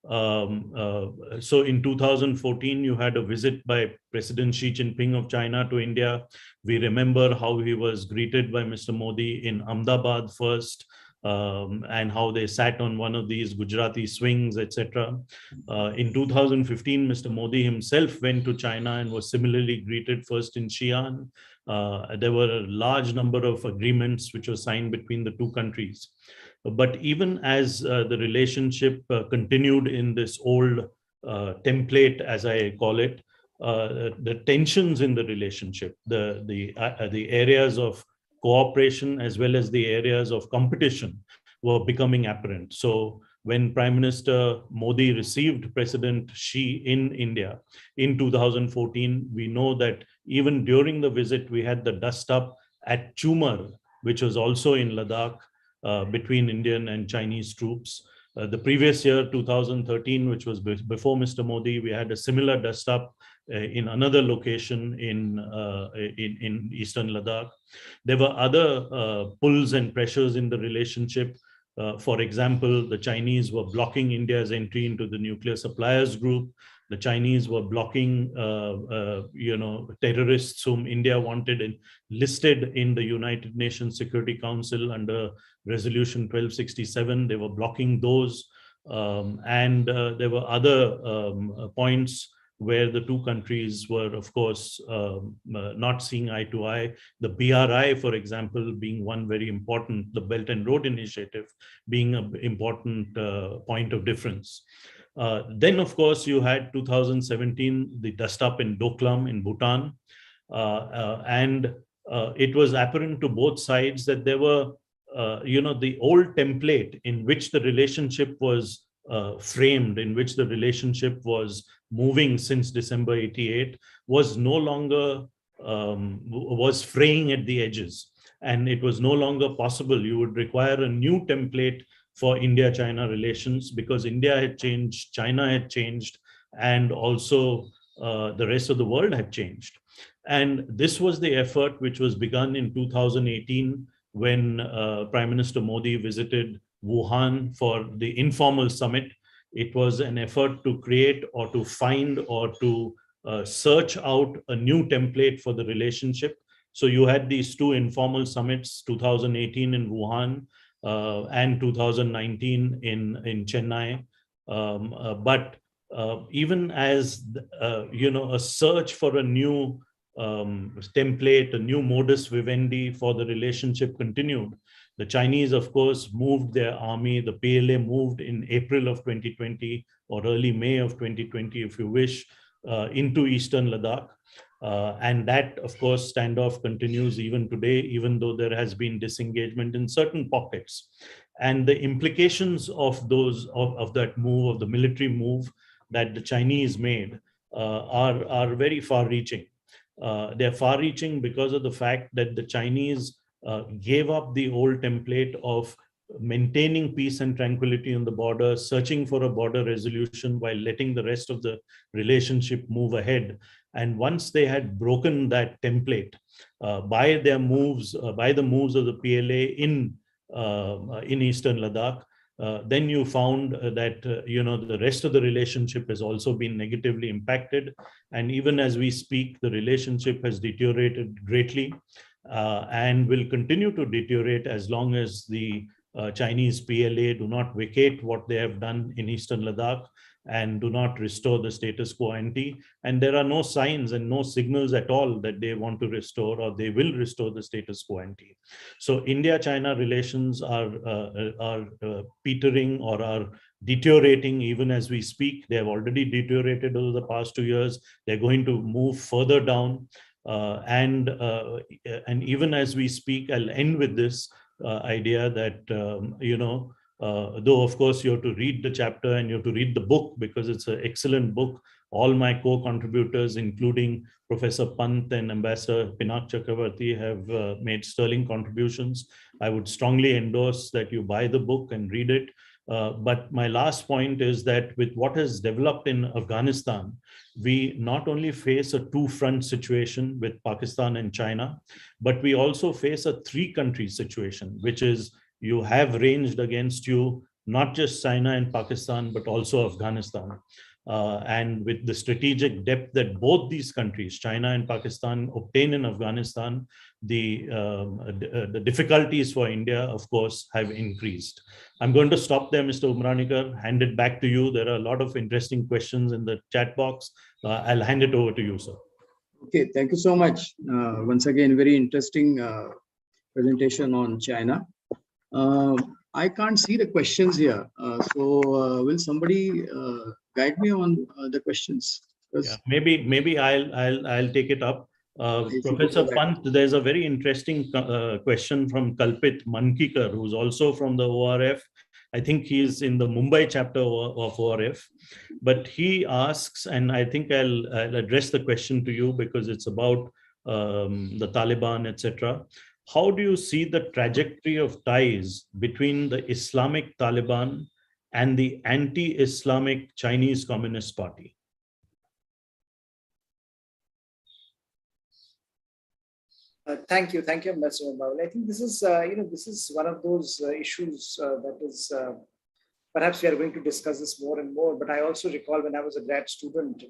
So in 2014, you had a visit by President Xi Jinping of China to India. We remember how he was greeted by Mr. Modi in Ahmedabad first, and how they sat on one of these Gujarati swings, etc. In 2015, Mr. Modi himself went to China and was similarly greeted first in Xi'an. There were a large number of agreements which were signed between the two countries. But even as the relationship continued in this old template, as I call it, the tensions in the relationship, the areas of cooperation as well as the areas of competition were becoming apparent. So when Prime Minister Modi received President Xi in India in 2014, we know that even during the visit, we had the dust up at Chumar, which was also in Ladakh, between Indian and Chinese troops. The previous year, 2013, which was before Mr. Modi, we had a similar dust up in another location in eastern Ladakh. There were other pulls and pressures in the relationship. For example, the Chinese were blocking India's entry into the nuclear suppliers group. The Chinese were blocking, terrorists whom India wanted listed in the United Nations Security Council under Resolution 1267. They were blocking those. And there were other points where the two countries were, of course, not seeing eye to eye. The BRI, for example, being one very important, the Belt and Road Initiative being an important point of difference. Then, of course, you had 2017, the dust up in Doklam in Bhutan. And it was apparent to both sides that there were, the old template in which the relationship was framed, in which the relationship was moving since December 88, was no longer, was fraying at the edges. And it was no longer possible. You would require a new template for India-China relations, because India had changed, China had changed, and also the rest of the world had changed. And this was the effort which was begun in 2018 when Prime Minister Modi visited Wuhan for the informal summit. It was an effort to create or to find or to search out a new template for the relationship. So you had these two informal summits, 2018 in Wuhan and 2019 in Chennai. But even as a search for a new template, a new modus vivendi for the relationship continued, the Chinese, of course, moved their army. The PLA moved in April of 2020 or early May of 2020, if you wish, into Eastern Ladakh. And that, of course, standoff continues even today, even though there has been disengagement in certain pockets. And the implications of that move, of the military move that the Chinese made, are very far-reaching. They're far-reaching because of the fact that the Chinese gave up the old template of maintaining peace and tranquility on the border, searching for a border resolution while letting the rest of the relationship move ahead. And once they had broken that template by their moves, by the moves of the PLA in Eastern Ladakh, then you found that the rest of the relationship has also been negatively impacted. And even as we speak, the relationship has deteriorated greatly and will continue to deteriorate as long as the Chinese PLA do not vacate what they have done in Eastern Ladakh and do not restore the status quo ante. And there are no signs and no signals at all that they want to restore or they will restore the status quo ante. So India-China relations are petering or are deteriorating even as we speak. They have already deteriorated over the past 2 years. They're going to move further down. And even as we speak, I'll end with this idea that, though of course you have to read the chapter and you have to read the book because it's an excellent book. All my co-contributors, including Professor Panth and Ambassador Pinak Chakravarti, have made sterling contributions. I would strongly endorse that you buy the book and read it. But my last point is that with what has developed in Afghanistan, we not only face a two-front situation with Pakistan and China, but we also face a three-country situation, which is you have ranged against you not just China and Pakistan, but also Afghanistan. And with the strategic depth that both these countries, China and Pakistan, obtain in Afghanistan, the difficulties for India, of course, have increased. I'm going to stop there, Mr. Umranikar, hand it back to you. There are a lot of interesting questions in the chat box. I'll hand it over to you, sir. Okay, thank you so much. Once again, very interesting presentation on China. I can't see the questions here. So will somebody guide me on the questions? Yeah, maybe I'll take it up. Professor Panth, there's a very interesting question from Kalpit Mankikar, who's also from the ORF. I think he's in the Mumbai chapter of ORF. But he asks, and I think I'll address the question to you because it's about the Taliban, etc. How do you see the trajectory of ties between the Islamic Taliban and the anti-Islamic Chinese Communist Party? Thank you, Ambassador Bawal. I think this is, this is one of those issues that is, perhaps we are going to discuss this more and more. But I also recall when I was a grad student,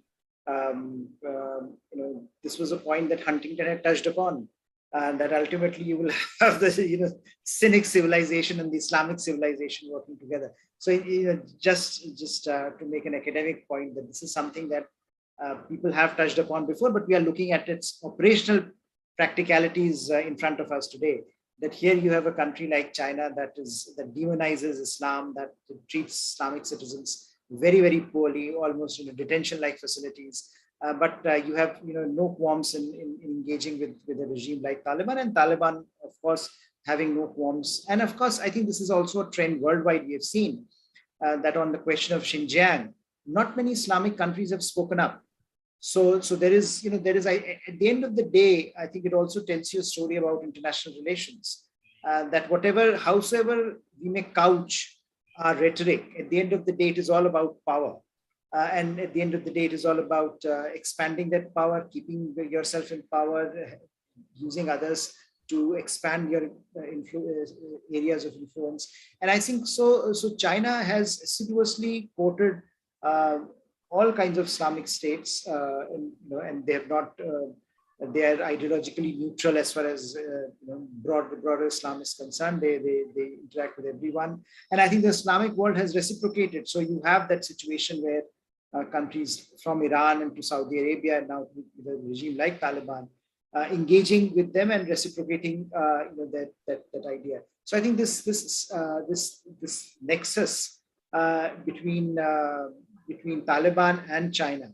this was a point that Huntington had touched upon. And that ultimately you will have the cynic civilization and the Islamic civilization working together. So just to make an academic point that this is something that people have touched upon before, but we are looking at its operational practicalities in front of us today. That here you have a country like China that demonizes Islam, that treats Islamic citizens very, very poorly, almost in detention-like facilities. But you have no qualms in engaging with a regime like Taliban, and Taliban, of course, having no qualms. And of course, I think this is also a trend worldwide we have seen that on the question of Xinjiang, not many Islamic countries have spoken up. So there is, at the end of the day, I think it also tells you a story about international relations, that howsoever we may couch our rhetoric, at the end of the day, it is all about power. And at the end of the day, it is all about expanding that power, keeping yourself in power, using others to expand your areas of influence. And I think so China has assiduously quoted all kinds of Islamic states, and they have not, they are ideologically neutral as far as broader Islam is concerned. They interact with everyone. And I think the Islamic world has reciprocated. So you have that situation where countries from Iran and to Saudi Arabia, and now with a regime like Taliban, engaging with them and reciprocating that idea. So I think this nexus between Taliban and China,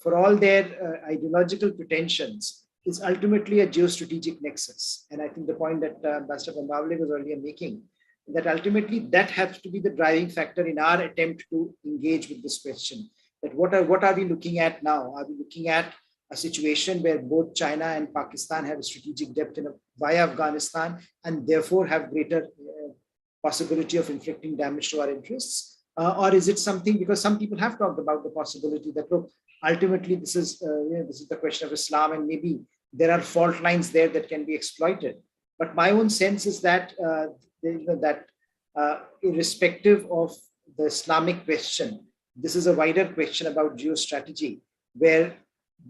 for all their ideological pretensions, is ultimately a geostrategic nexus. And I think the point that Ambassador Bambawale was earlier making, that ultimately that has to be the driving factor in our attempt to engage with this question. That what are we looking at now? Are we looking at a situation where both China and Pakistan have a strategic depth via Afghanistan and therefore have greater possibility of inflicting damage to our interests? Or is it something, because some people have talked about the possibility that, look, ultimately this is the question of Islam, and maybe there are fault lines there that can be exploited. But my own sense is that irrespective of the Islamic question, this is a wider question about geostrategy, where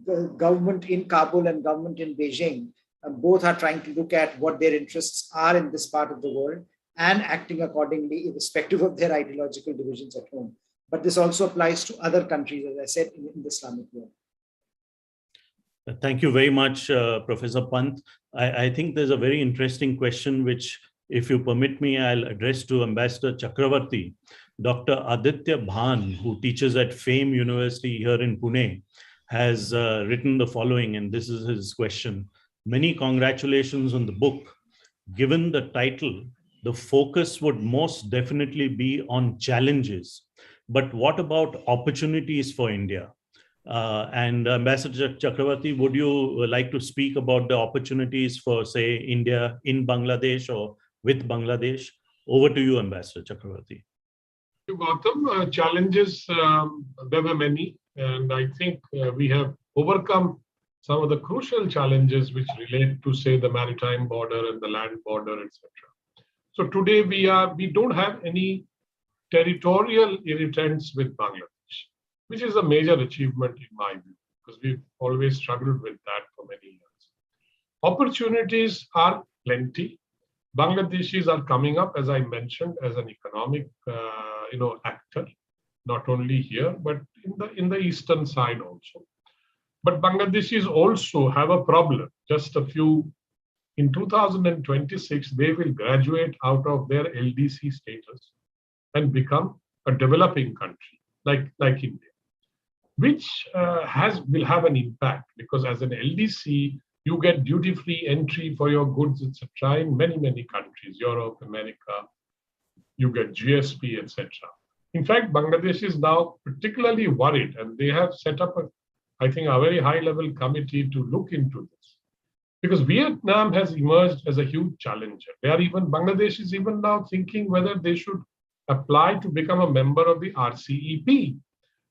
the government in Kabul and government in Beijing both are trying to look at what their interests are in this part of the world and acting accordingly, irrespective of their ideological divisions at home. But this also applies to other countries, as I said, in the Islamic world. Thank you very much, Professor Panth. I think there's a very interesting question, which, if you permit me, I'll address to Ambassador Chakravarti. Dr. Aditya Bhan, who teaches at FAME University here in Pune, has written the following, and this is his question. Many congratulations on the book. Given the title, the focus would most definitely be on challenges. But what about opportunities for India? And Ambassador Chakravarti, would you like to speak about the opportunities for, say, India in Bangladesh or with Bangladesh? Over to you, Ambassador Chakravarti. Gautam, challenges, there were many, and I think we have overcome some of the crucial challenges which relate to, say, the maritime border and the land border, etc. So today we don't have any territorial irritants with Bangladesh, which is a major achievement in my view, because we've always struggled with that for many years. Opportunities are plenty. Bangladeshis are coming up, as I mentioned, as an economic actor, not only here, but in the eastern side also. But Bangladeshis also have a problem. In 2026, they will graduate out of their LDC status and become a developing country like India, which will have an impact, because as an LDC, you get duty-free entry for your goods, etc. in many countries, Europe, America. You get GSP, etc. In fact, Bangladesh is now particularly worried, and they have set up a very high-level committee to look into this, because Vietnam has emerged as a huge challenger. Bangladesh is even now thinking whether they should apply to become a member of the RCEP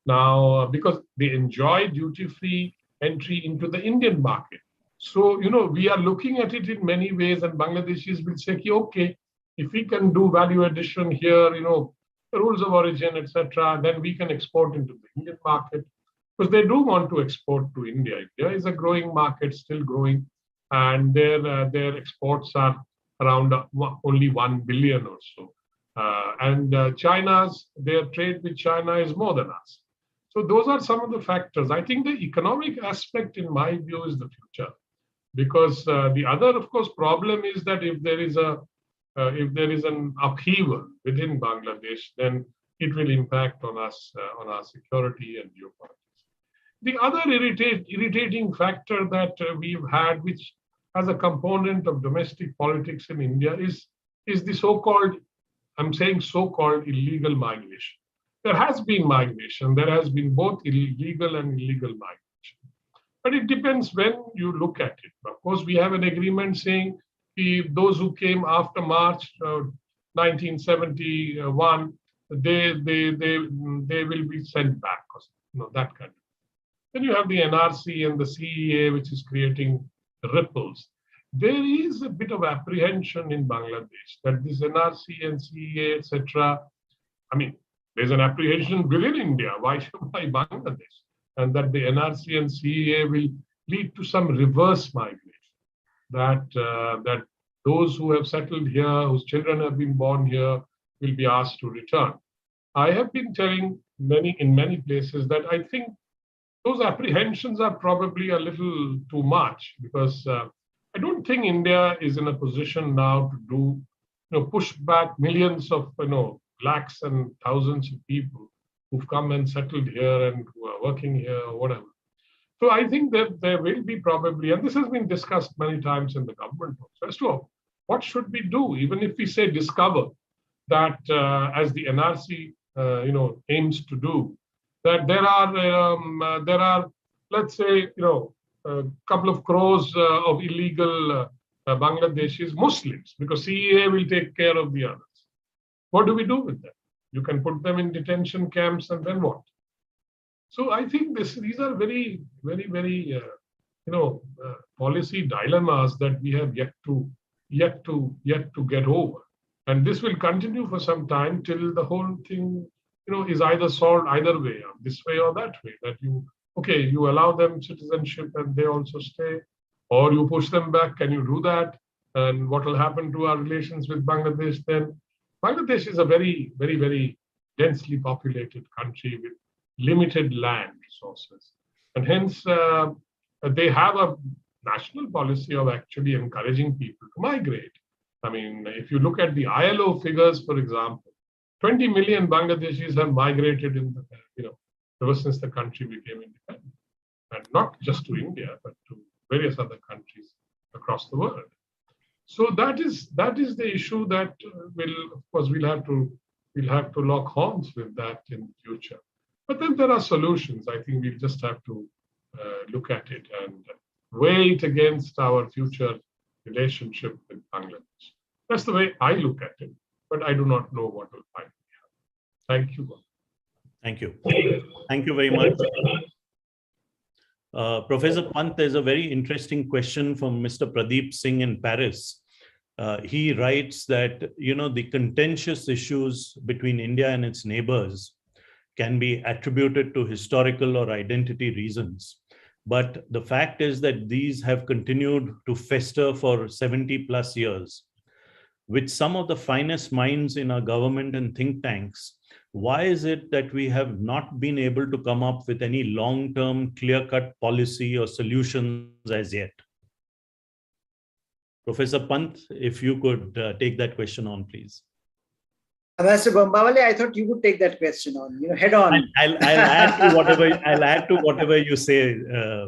now, because they enjoy duty-free entry into the Indian market. So, we are looking at it in many ways, and Bangladeshis will say, okay, if we can do value addition here, the rules of origin, etc., then we can export into the Indian market, because they do want to export to India. India is a growing market, still growing, and their exports are around only 1 billion or so. Their trade with China is more than us. So those are some of the factors. I think the economic aspect, in my view, is the future, because the other, of course, problem is that if there is an upheaval within Bangladesh, then it will impact on us, on our security and geopolitics. The other irritating factor that we've had, which has a component of domestic politics in India, is the so-called I'm saying so-called illegal migration. There has been migration. There has been both illegal and illegal migration. But it depends when you look at it. Of course, we have an agreement saying those who came after March 1971, they will be sent back, that kind of. Then you have the NRC and the CEA, which is creating ripples. There is a bit of apprehension in Bangladesh that this NRC and CEA, etc. I mean, there's an apprehension within India. Why Bangladesh? And that the NRC and CEA will lead to some reverse migration. That those who have settled here, whose children have been born here, will be asked to return. I have been telling in many places that I think those apprehensions are probably a little too much, because I don't think India is in a position now to push back millions of, lakhs and thousands of people who've come and settled here and who are working here or whatever. So I think that there will be probably, and this has been discussed many times in the government also, as to what should we do, even if we say discover that as the NRC, aims to do, that there are, let's say, a couple of crores of illegal Bangladeshis Muslims, because CEA will take care of the others. What do we do with them? You can put them in detention camps, and then what? So I think these are very, very, very, policy dilemmas that we have yet to get over, and this will continue for some time till the whole thing, is either solved either way, this way or that way. That you allow them citizenship and they also stay, or you push them back. Can you do that? And what will happen to our relations with Bangladesh then? Bangladesh is a very, very, very densely populated country with limited land resources. And hence, they have a national policy of actually encouraging people to migrate. I mean, if you look at the ILO figures, for example, 20 million Bangladeshis have migrated ever since the country became independent. And not just to India, but to various other countries across the world. So that is the issue that we'll have to lock horns with that in the future. But then there are solutions. I think we just have to look at it and weigh it against our future relationship with Bangladesh. That's the way I look at it, but I do not know what will finally happen. Thank you. Thank you. Thank you very much. Professor Panth, there's a very interesting question from Mr. Pradeep Singh in Paris. He writes that, the contentious issues between India and its neighbors can be attributed to historical or identity reasons. But the fact is that these have continued to fester for 70 plus years. With some of the finest minds in our government and think tanks, why is it that we have not been able to come up with any long-term, clear-cut policy or solutions as yet? Professor Panth, if you could take that question on, please. Mr. Gombawale, I thought you would take that question on, head on. I'll add to whatever you say.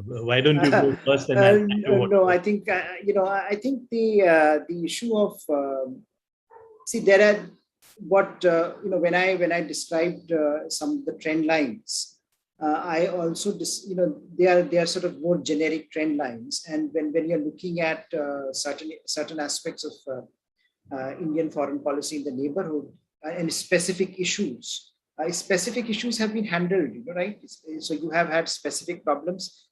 Why don't you go first? And no, I think I think the issue of there are when I described some of the trend lines, I also they are sort of more generic trend lines, and when you're looking at certain aspects of Indian foreign policy in the neighborhood and specific issues have been handled, right? So you have had specific problems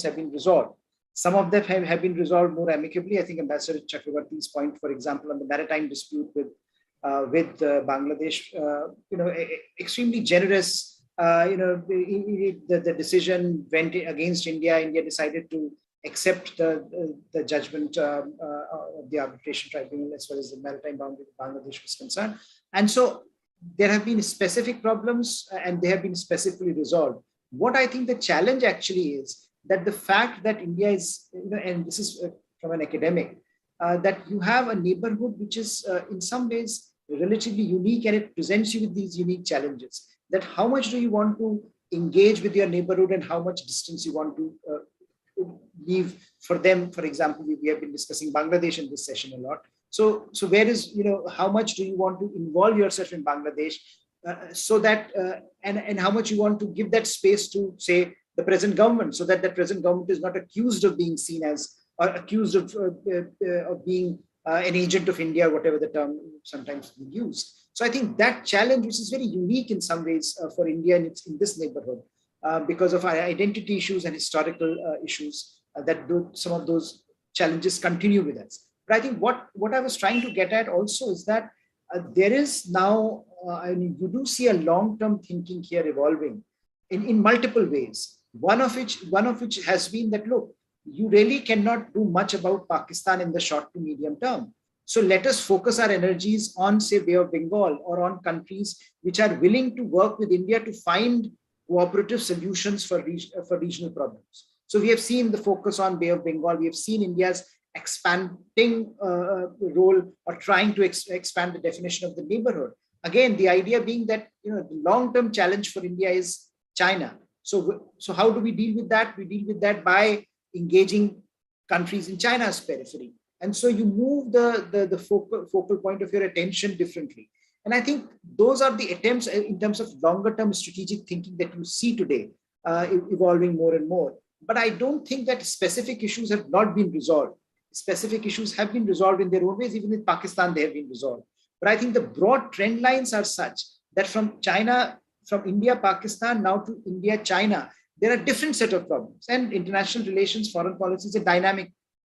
have been resolved. Some of them have been resolved more amicably. I think Ambassador Chakravarti's point, for example, on the maritime dispute with Bangladesh, extremely generous. The decision went against India. India decided to accept the judgment of the arbitration tribunal as far as the maritime boundary of Bangladesh was concerned. And so there have been specific problems and they have been specifically resolved. What I think the challenge actually is that the fact that India is, and this is from an academic, that you have a neighborhood which is in some ways relatively unique, and it presents you with these unique challenges. That how much do you want to engage with your neighborhood and how much distance you want to leave for them. For example, we have been discussing Bangladesh in this session a lot. So where is, how much do you want to involve yourself in Bangladesh, so that, and how much you want to give that space to, say, the present government, so that the present government is not accused of being seen as, or accused of being an agent of India, whatever the term sometimes used. So I think that challenge, which is very unique in some ways for India in this neighborhood, because of our identity issues and historical issues, that some of those challenges continue with us. But I think what I was trying to get at also is that there is now, you do see a long-term thinking here evolving in multiple ways. One of which has been that, look, you really cannot do much about Pakistan in the short to medium term. So let us focus our energies on, say, Bay of Bengal, or on countries which are willing to work with India to find cooperative solutions for regional problems. So we have seen the focus on Bay of Bengal. We have seen India's expanding role, or trying to expand the definition of the neighborhood. Again, the idea being that, the long-term challenge for India is China. So how do we deal with that? We deal with that by engaging countries in China's periphery. And so you move the focal point of your attention differently. And I think those are the attempts in terms of longer term strategic thinking that you see today evolving more and more. But I don't think that specific issues have not been resolved. Specific issues have been resolved in their own ways. Even with Pakistan, they have been resolved. But I think the broad trend lines are such that from India, Pakistan, now to India, China, there are different set of problems. And international relations, foreign policy is a dynamic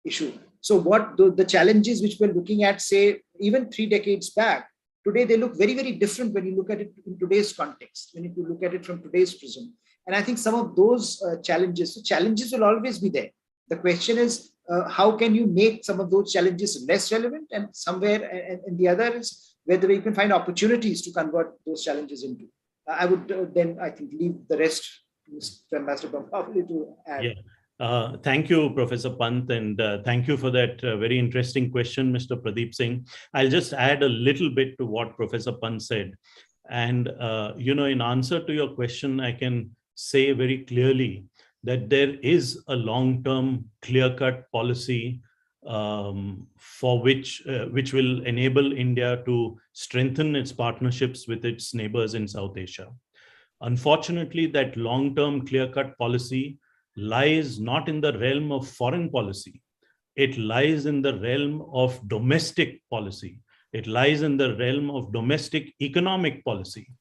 issue. So what the challenges which we're looking at, say, even 3 decades back, today they look very, very different when you look at it in today's context, when you look at it from today's prism. And I think some of those challenges will always be there. The question is, how can you make some of those challenges less relevant, and the other is whether you can find opportunities to convert those challenges into. I would then, I think, leave the rest to Mr. Ambassador Bambavali to add. Yeah. Thank you, Professor Panth, and thank you for that very interesting question, Mr. Pradeep Singh. I'll just add a little bit to what Professor Panth said. And, in answer to your question, I can say very clearly that there is a long-term, clear-cut policy for which will enable India to strengthen its partnerships with its neighbors in South Asia. Unfortunately, that long-term, clear-cut policy lies not in the realm of foreign policy. It lies in the realm of domestic policy. It lies in the realm of domestic economic policy,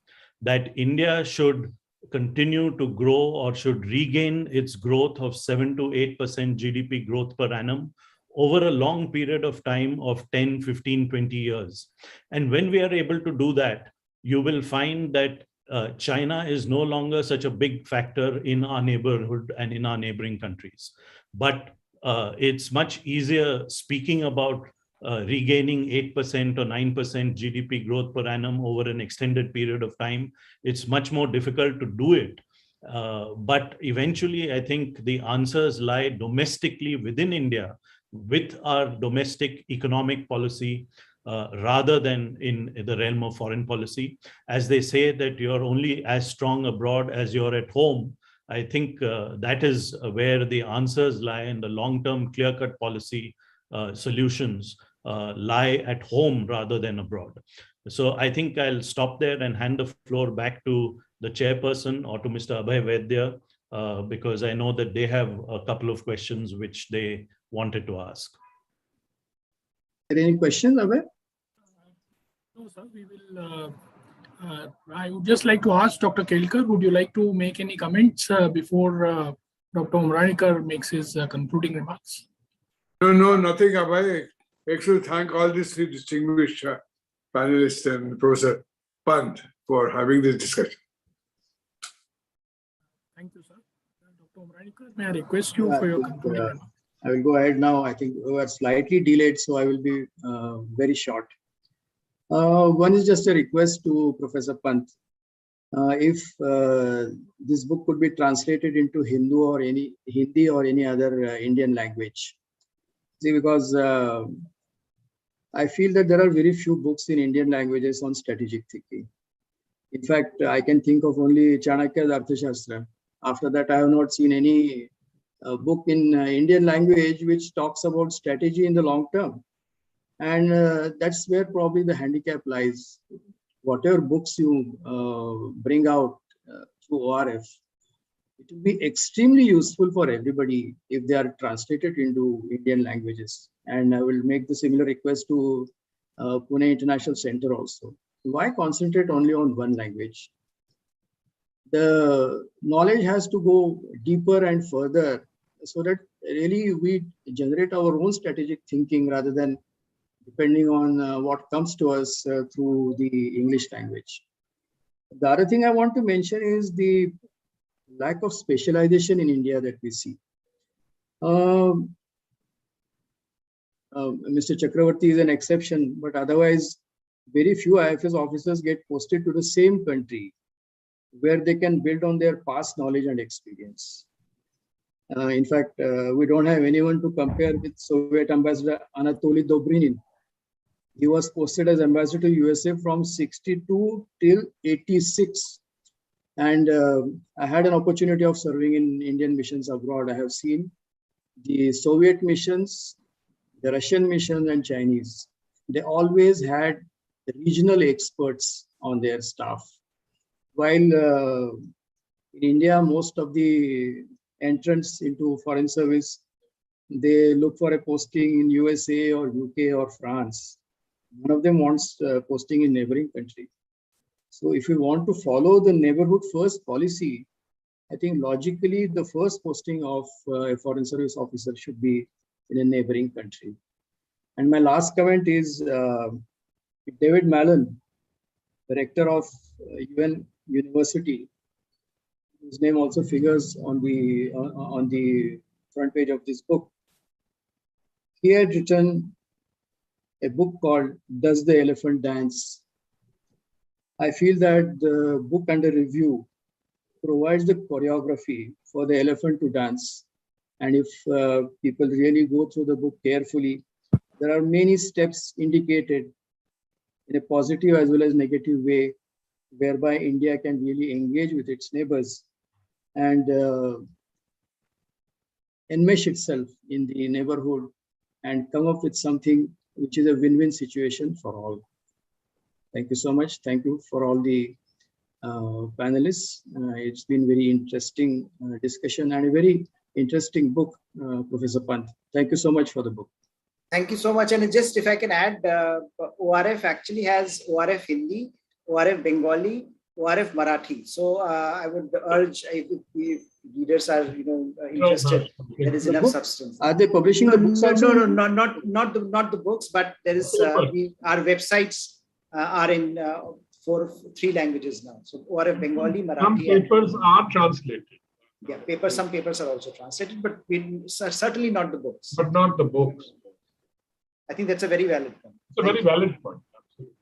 that India should continue to grow, or should regain its growth of 7 to 8% GDP growth per annum over a long period of time of 10, 15, 20 years. And when we are able to do that, you will find that China is no longer such a big factor in our neighborhood and in our neighboring countries. But it's much easier speaking about regaining 8% or 9% GDP growth per annum over an extended period of time. It's much more difficult to do it. But eventually, I think the answers lie domestically within India, with our domestic economic policy, rather than in the realm of foreign policy. As they say that you're only as strong abroad as you're at home, I think that is where the answers lie, in the long-term clear-cut policy solutions lie at home rather than abroad. So I think I'll stop there and hand the floor back to the chairperson or to Mr. Abhay Vaidya, because I know that they have a couple of questions which they wanted to ask. Are there any questions, Abhay? No, sir. We will. I would just like to ask Dr. Kelkar, would you like to make any comments before Dr. Umranikar makes his concluding remarks? No, nothing, Abhay. Actually, thank all these three distinguished panelists and Professor Panth for having this discussion. Thank you, sir. Dr. Umranikar, may I request you for your concluding remarks? I will go ahead now. I think we are slightly delayed, so I will be very short. One is just a request to Professor Panth. If this book could be translated into Hindi or any other Indian language. See, because I feel that there are very few books in Indian languages on strategic thinking. In fact, I can think of only Chanakya's Arthashastra. After that, I have not seen any book in Indian language which talks about strategy in the long term. And that's where probably the handicap lies. Whatever books you bring out through ORF, it will be extremely useful for everybody if they are translated into Indian languages. And I will make the similar request to Pune International Center also. Why concentrate only on one language? The knowledge has to go deeper and further so that really we generate our own strategic thinking rather than depending on what comes to us through the English language. The other thing I want to mention is the lack of specialization in India that we see. Mr. Chakravarti is an exception, but otherwise, very few IFS officers get posted to the same country where they can build on their past knowledge and experience. In fact, we don't have anyone to compare with Soviet Ambassador Anatoly Dobrinin. He was posted as ambassador to USA from 62 till 86. And I had an opportunity of serving in Indian missions abroad. I have seen the Soviet missions, the Russian missions, and Chinese. They always had regional experts on their staff. While in India, most of the entrants into foreign service, they look for a posting in USA or UK or France. None of them wants posting in neighboring country. So if we want to follow the neighborhood first policy, I think logically the first posting of a foreign service officer should be in a neighboring country. And my last comment is David Mallon, the rector of UN University, whose name also figures on the front page of this book. He had written a book called Does the Elephant Dance? I feel that the book under review provides the choreography for the elephant to dance. And if people really go through the book carefully, there are many steps indicated in a positive as well as negative way, whereby India can really engage with its neighbors and enmesh itself in the neighborhood and come up with something which is a win-win situation for all. Thank you so much. Thank you for all the panelists. It's been very interesting discussion and a very interesting book, Professor Panth. Thank you so much for the book. Thank you so much. And just if I can add, ORF actually has ORF Hindi, ORF Bengali, ORF Marathi. So I would urge if readers are interested, there is enough substance. Are they publishing the books also? No, not the books, but there is our websites are in 3 languages now. So ORF Bengali, Marathi. Some papers are translated. Yeah, some papers are also translated, but certainly not the books. But not the books. I think that's a very valid point. It's a very valid point. Absolutely.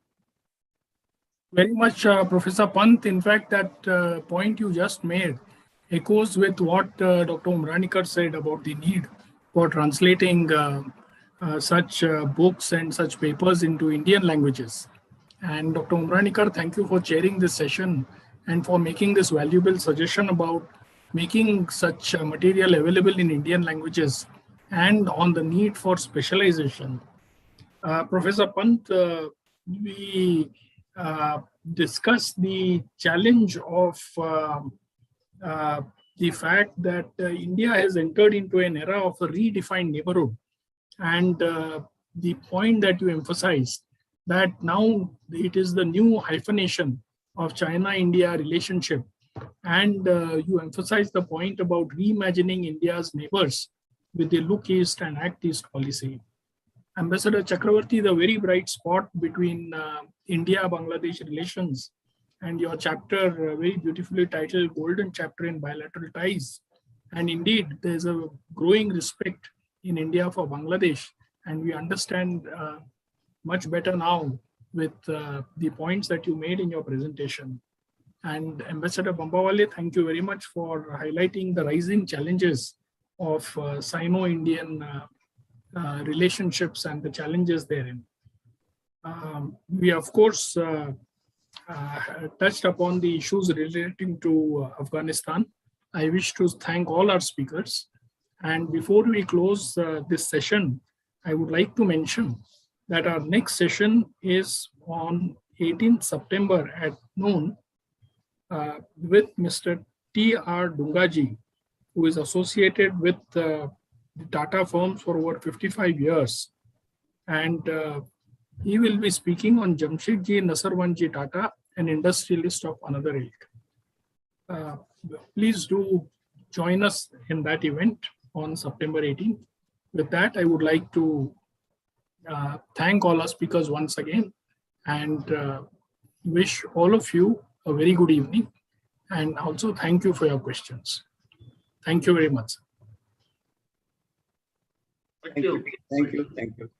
Very much, Professor Panth. In fact, that point you just made echoes with what Dr. Umranikar said about the need for translating such books and such papers into Indian languages. And Dr. Umranikar, thank you for chairing this session and for making this valuable suggestion about making such material available in Indian languages and on the need for specialization. Professor Panth, we discussed the challenge of the fact that India has entered into an era of a redefined neighborhood. And the point that you emphasized, that now it is the new hyphenation of China-India relationship. And you emphasized the point about reimagining India's neighbors with the look east and act east policy. Ambassador Chakravarti, the very bright spot between India-Bangladesh relations and your chapter, very beautifully titled Golden Chapter in Bilateral Ties. And indeed, there's a growing respect in India for Bangladesh. And we understand much better now with the points that you made in your presentation. And Ambassador Bambawale, thank you very much for highlighting the rising challenges of Sino-Indian relationships and the challenges therein. We, of course, touched upon the issues relating to Afghanistan. I wish to thank all our speakers. And before we close this session, I would like to mention that our next session is on 18th September at noon with Mr. T.R. Dungaji, who is associated with the Tata firms for over 55 years. And he will be speaking on Jamshedji Nasarwanji Tata, an industrialist of another ilk. Please do join us in that event on September 18th. With that, I would like to thank all our speakers once again and wish all of you a very good evening. And also thank you for your questions. Thank you very much. Thank you. Thank you. Thank you.